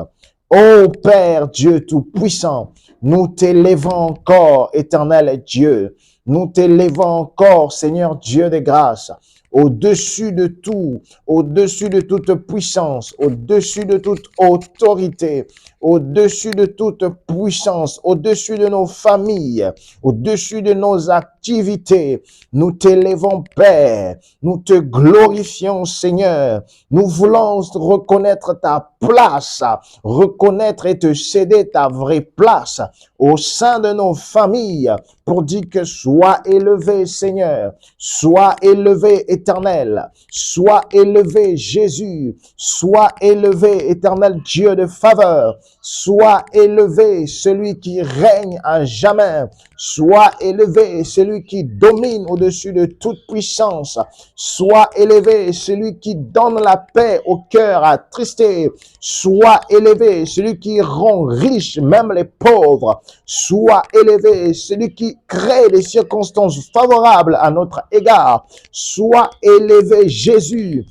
Ô Père Dieu Tout-Puissant, nous t'élevons encore, éternel Dieu. Nous t'élevons encore, Seigneur Dieu de grâce, au-dessus de tout, au-dessus de toute puissance, au-dessus de toute autorité, au-dessus de toute puissance, au-dessus de nos familles, au-dessus de nos activités. Nous t'élevons, Père. Nous te glorifions, Seigneur. Nous voulons reconnaître ta place, reconnaître et te céder ta vraie place au sein de nos familles pour dire que sois élevé, Seigneur, sois élevé, éternel, sois élevé, Jésus, sois élevé, éternel Dieu de faveur, Soit élevé celui qui règne à jamais. Soit élevé celui qui domine au-dessus de toute puissance. Soit élevé celui qui donne la paix au cœur attristé. Soit élevé celui qui rend riche même les pauvres. Soit élevé celui qui crée les circonstances favorables à notre égard. Soit élevé Jésus.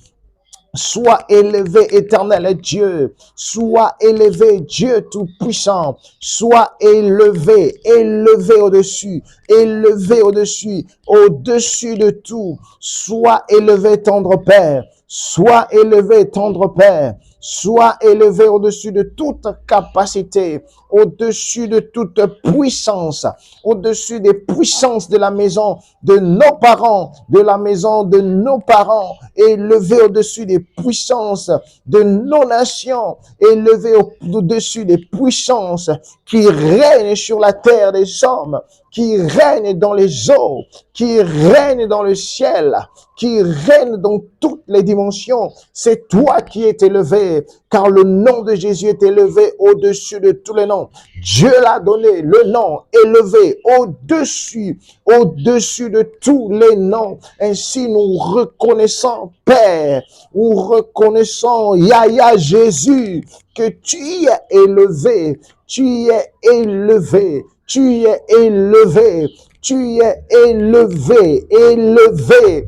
Sois élevé, éternel Dieu. Sois élevé, Dieu Tout-Puissant. Sois élevé, élevé au-dessus, élevé au-dessus, au-dessus de tout. Sois élevé, tendre Père. Sois élevé, tendre Père. Sois élevé au-dessus de toute capacité, au-dessus de toute puissance, au-dessus des puissances de la maison de nos parents, de la maison de nos parents, élevé au-dessus des puissances de nos nations, élevé au-dessus des puissances qui règnent sur la terre des hommes, qui règnent dans les eaux, qui règnent dans le ciel, qui règne dans toutes les dimensions. C'est toi qui es élevé, car le nom de Jésus est élevé au-dessus de tous les noms. Dieu l'a donné, le nom élevé au-dessus de tous les noms. Ainsi, nous reconnaissons, Père, nous reconnaissons, Yahya Jésus, que tu es élevé, tu es élevé, tu es élevé. Tu es élevé, élevé,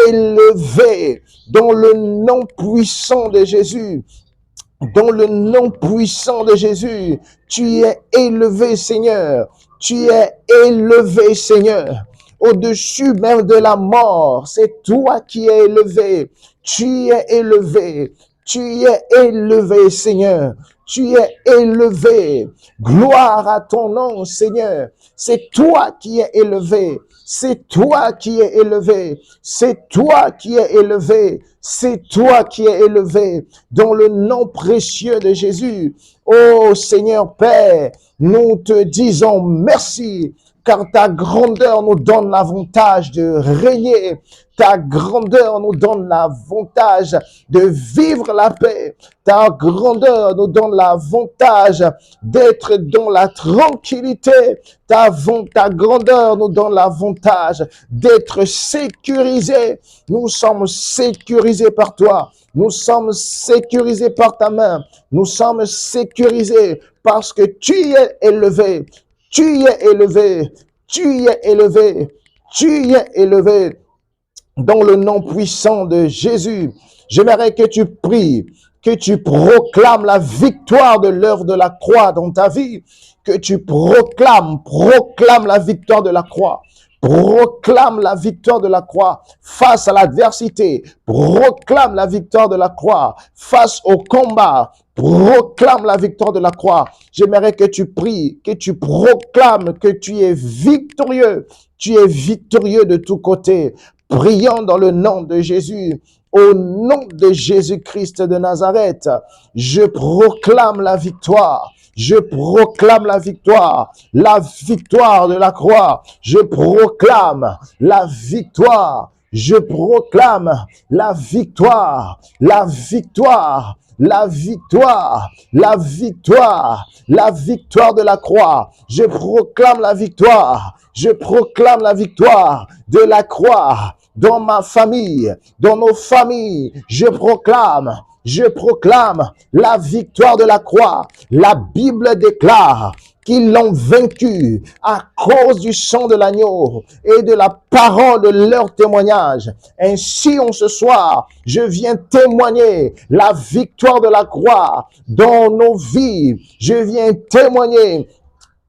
élevé dans le nom puissant de Jésus. Dans le nom puissant de Jésus, tu es élevé, Seigneur. Tu es élevé, Seigneur. Au-dessus même de la mort, c'est toi qui es élevé. Tu es élevé. Tu es élevé, Seigneur. Tu es élevé. Gloire à ton nom, Seigneur. C'est toi qui es élevé. C'est toi qui es élevé. C'est toi qui es élevé. C'est toi qui es élevé. Dans le nom précieux de Jésus. Oh Seigneur Père, nous te disons merci. Car ta grandeur nous donne l'avantage de régner. Ta grandeur nous donne l'avantage de vivre la paix. Ta grandeur nous donne l'avantage d'être dans la tranquillité. Ta grandeur nous donne l'avantage d'être sécurisés. Nous sommes sécurisés par toi. Nous sommes sécurisés par ta main. Nous sommes sécurisés parce que tu es élevé. Tu es élevé, tu es élevé, tu es élevé dans le nom puissant de Jésus. J'aimerais que tu pries, que tu proclames la victoire de l'œuvre de la croix dans ta vie, que tu proclames la victoire de la croix. Proclame la victoire de la croix face à l'adversité. Proclame la victoire de la croix face au combat. Proclame la victoire de la croix. J'aimerais que tu pries, que tu proclames que tu es victorieux. Tu es victorieux de tous côtés. Prions dans le nom de Jésus. Au nom de Jésus-Christ de Nazareth, je proclame la victoire. Je proclame la victoire de la croix. Je proclame la victoire. Je proclame la victoire, la victoire, la victoire, la victoire, la victoire de la croix. Je proclame la victoire. Je proclame la victoire de la croix dans ma famille, dans nos familles. Je proclame la victoire de la croix. La Bible déclare qu'ils l'ont vaincu à cause du sang de l'agneau et de la parole de leur témoignage. Ainsi, en ce soir, je viens témoigner la victoire de la croix dans nos vies. Je viens témoigner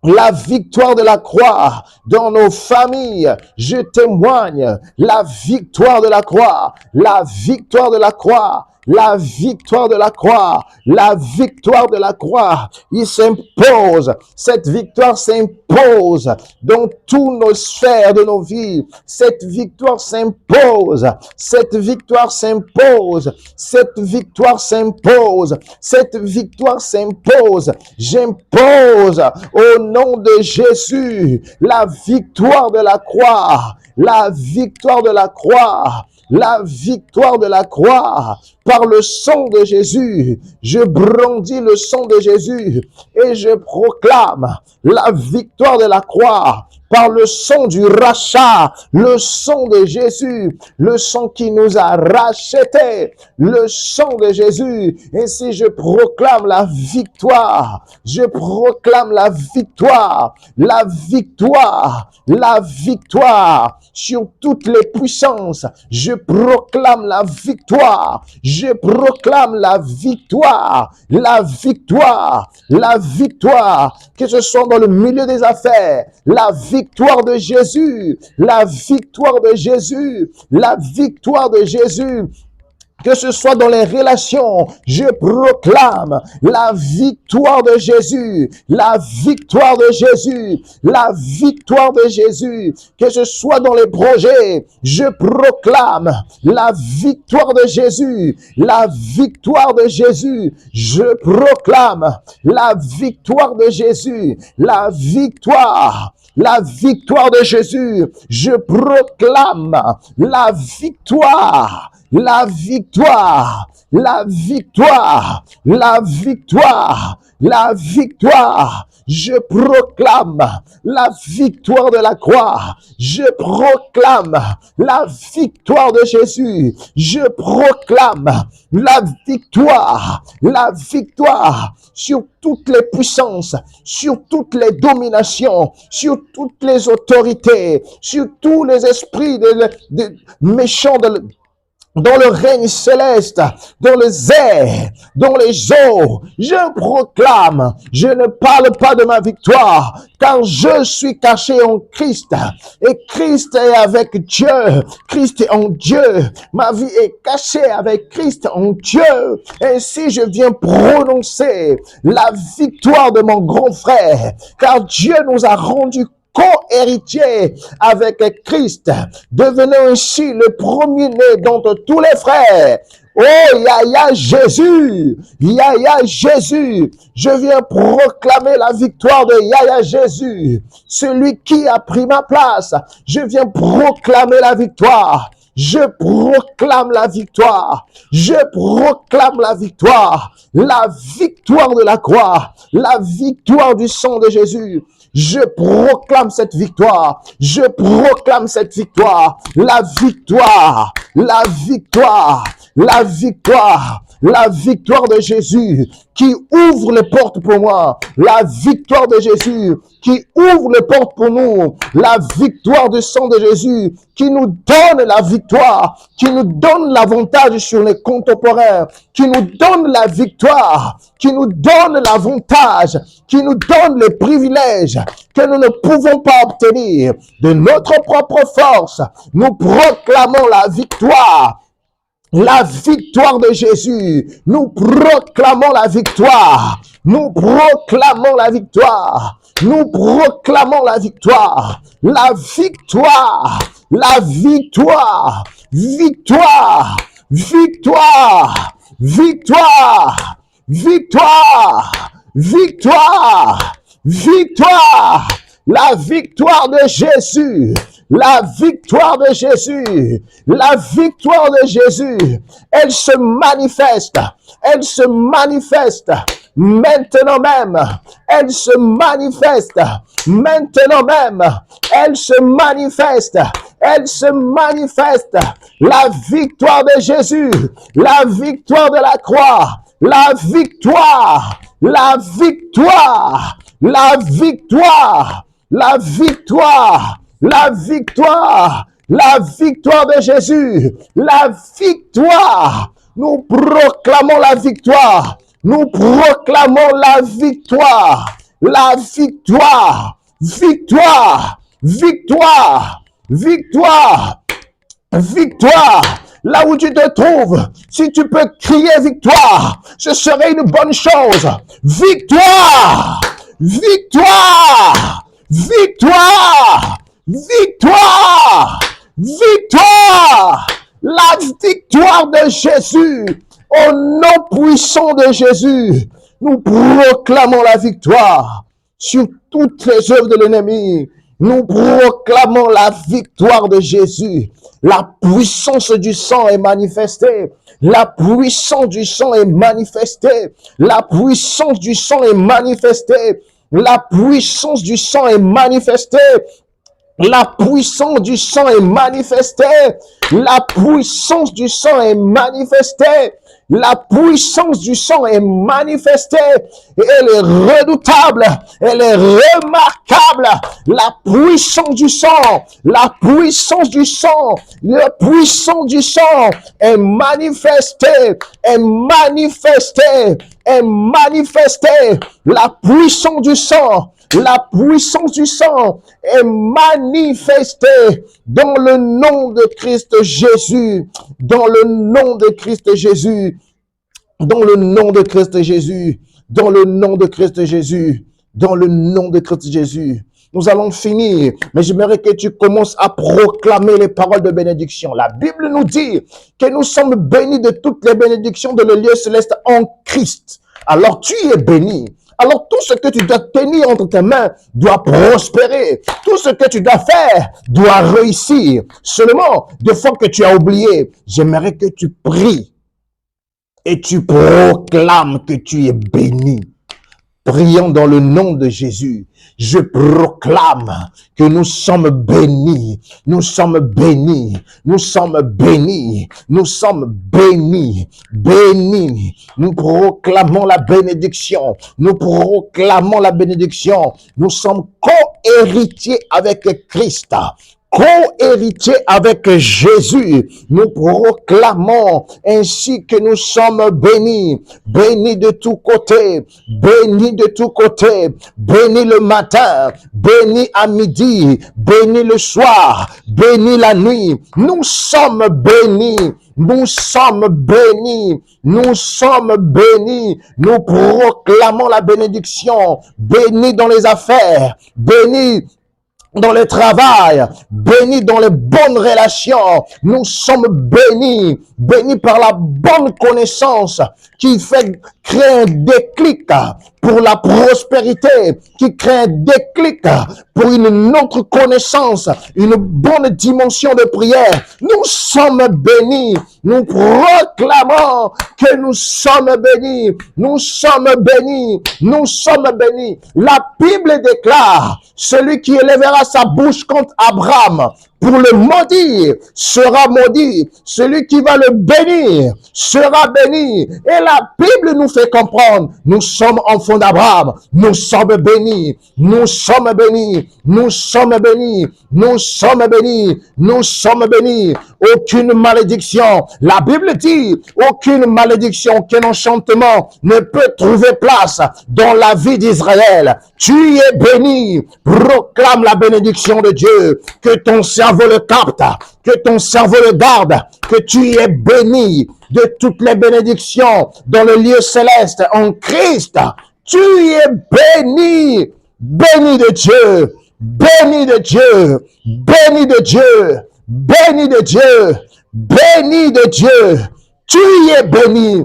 la victoire de la croix dans nos familles. Je témoigne la victoire de la croix, la victoire de la croix, la victoire de la croix, la victoire de la croix. Il s'impose, cette victoire s'impose dans toutes nos sphères de nos vies. Cette victoire s'impose, cette victoire s'impose, cette victoire s'impose, cette victoire s'impose. J'impose au nom de Jésus la victoire de la croix, la victoire de la croix, la victoire de la croix. par le sang de Jésus. Je brandis le sang de Jésus et je proclame la victoire de la croix par le sang du rachat, le sang de Jésus, le sang qui nous a rachetés, le sang de Jésus. Ainsi je proclame la victoire, je proclame la victoire, la victoire, la victoire sur toutes les puissances. Je proclame la victoire, je proclame la victoire, la victoire, la victoire, que ce soit dans le milieu des affaires, la victoire de Jésus, la victoire de Jésus, la victoire de Jésus. Que ce soit dans les relations, je proclame la victoire de Jésus, la victoire de Jésus, la victoire de Jésus. Que ce soit dans les projets, je proclame la victoire de Jésus, la victoire de Jésus. Je proclame la victoire de Jésus, la victoire de Jésus. Je proclame la victoire. La victoire, la victoire, la victoire, la victoire. Je proclame la victoire de la croix. Je proclame la victoire de Jésus. Je proclame la victoire sur toutes les puissances, sur toutes les dominations, sur toutes les autorités, sur tous les esprits méchants dans le règne céleste, dans les airs, dans les eaux. Je proclame, je ne parle pas de ma victoire, car je suis caché en Christ, et Christ est avec Dieu, Christ est en Dieu, ma vie est cachée avec Christ en Dieu. Ainsi je viens prononcer la victoire de mon grand frère, car Dieu nous a rendus co-héritier avec Christ, devenant ainsi le premier-né d'entre tous les frères. Oh, Yahya Jésus, Yahya Jésus, je viens proclamer la victoire de Yahya Jésus, celui qui a pris ma place. Je viens proclamer la victoire. Je proclame la victoire. Je proclame la victoire de la croix, la victoire du sang de Jésus. Je proclame cette victoire. Je proclame cette victoire. La victoire, la victoire, la victoire, la victoire de Jésus qui ouvre les portes pour moi. La victoire de Jésus qui ouvre les portes pour nous. La victoire du sang de Jésus qui nous donne la victoire, qui nous donne l'avantage sur les contemporains, qui nous donne la victoire, qui nous donne l'avantage, qui nous donne les privilèges que nous ne pouvons pas obtenir de notre propre force. Nous proclamons la victoire. La victoire de Jésus. Nous proclamons la victoire. Nous proclamons la victoire. Nous proclamons la victoire. La victoire. La victoire. Victoire. Victoire. Victoire. Victoire. Victoire. Victoire. La victoire de Jésus. La victoire de Jésus, la victoire de Jésus, elle se manifeste maintenant même, elle se manifeste maintenant même, elle se manifeste, la victoire de Jésus, la victoire de la croix, la victoire, la victoire, la victoire, la victoire, la victoire, la victoire de Jésus, la victoire. Nous proclamons la victoire. Nous proclamons la victoire. La victoire, victoire, victoire, victoire, victoire. Là où tu te trouves, si tu peux crier victoire, ce serait une bonne chose. Victoire, victoire, victoire. Victoire! Victoire! La victoire de Jésus! Au nom puissant de Jésus, nous proclamons la victoire sur toutes les œuvres de l'ennemi. Nous proclamons la victoire de Jésus. La puissance du sang est manifestée. La puissance du sang est manifestée. La puissance du sang est manifestée. La puissance du sang est manifestée. La puissance du sang est manifestée. La puissance du sang est manifestée. La puissance du sang est manifestée. Et elle est redoutable. Elle est remarquable. La puissance du sang. La puissance du sang. La puissance du sang est manifestée. Est manifestée. Est manifestée. La puissance du sang. La puissance du sang est manifestée dans le nom de Christ Jésus, dans le nom de Christ Jésus, dans le nom de Christ Jésus, dans le nom de Christ Jésus, dans le nom de Christ Jésus. Nous allons finir, mais j'aimerais que tu commences à proclamer les paroles de bénédiction. La Bible nous dit que nous sommes bénis de toutes les bénédictions de le lieu céleste en Christ. Alors tu es béni. Alors tout ce que tu dois tenir entre tes mains doit prospérer. Tout ce que tu dois faire doit réussir. Seulement, des fois que tu as oublié, j'aimerais que tu pries et tu proclames que tu es béni. Prions dans le nom de Jésus. Je proclame que nous sommes bénis. Nous sommes bénis. Nous sommes bénis. Nous sommes bénis. Bénis. Nous proclamons la bénédiction. Nous proclamons la bénédiction. Nous sommes co-héritiers avec Christ. Co-héritiers avec Jésus, nous proclamons ainsi que nous sommes bénis, bénis de tous côtés, bénis de tous côtés, bénis le matin, bénis à midi, bénis le soir, bénis la nuit. Nous sommes bénis. Nous sommes bénis, nous sommes bénis, nous proclamons la bénédiction, bénis dans les affaires, bénis dans le travail, bénis dans les bonnes relations. Nous sommes bénis, bénis par la bonne connaissance qui fait créer un déclic pour la prospérité, qui crée un déclic pour une autre connaissance, une bonne dimension de prière. Nous sommes bénis. Nous proclamons que nous sommes bénis. Nous sommes bénis. Nous sommes bénis. La Bible déclare, celui qui élèvera sa bouche contre Abraham pour le maudire sera maudit. Celui qui va le bénir sera béni. Et la Bible nous fait comprendre, nous sommes enfants d'Abraham. Nous sommes bénis. Nous sommes bénis. Nous sommes bénis. Nous sommes bénis. Nous sommes bénis. Aucune malédiction. La Bible dit, aucune malédiction, aucun enchantement ne peut trouver place dans la vie d'Israël. Tu es béni. Proclame la bénédiction de Dieu. Que ton cerveau le capte. Que ton cerveau le garde. Que tu es béni de toutes les bénédictions dans le lieu céleste en Christ. Tu es béni. Béni de Dieu. Béni de Dieu. Béni de Dieu. Béni de Dieu. Béni de Dieu. Tu es béni.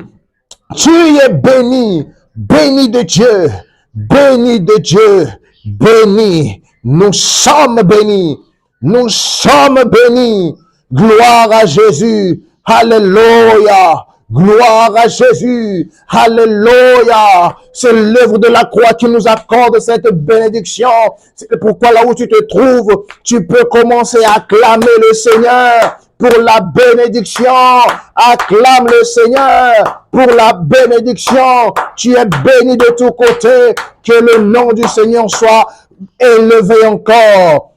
Tu es béni. Béni de Dieu. Béni de Dieu. Béni. Nous sommes bénis. Nous sommes bénis. Gloire à Jésus. Alléluia. Gloire à Jésus. Alléluia. C'est l'œuvre de la croix qui nous accorde cette bénédiction. C'est pourquoi là où tu te trouves, tu peux commencer à acclamer le Seigneur pour la bénédiction. Acclame le Seigneur pour la bénédiction. Tu es béni de tous côtés. Que le nom du Seigneur soit élevé encore.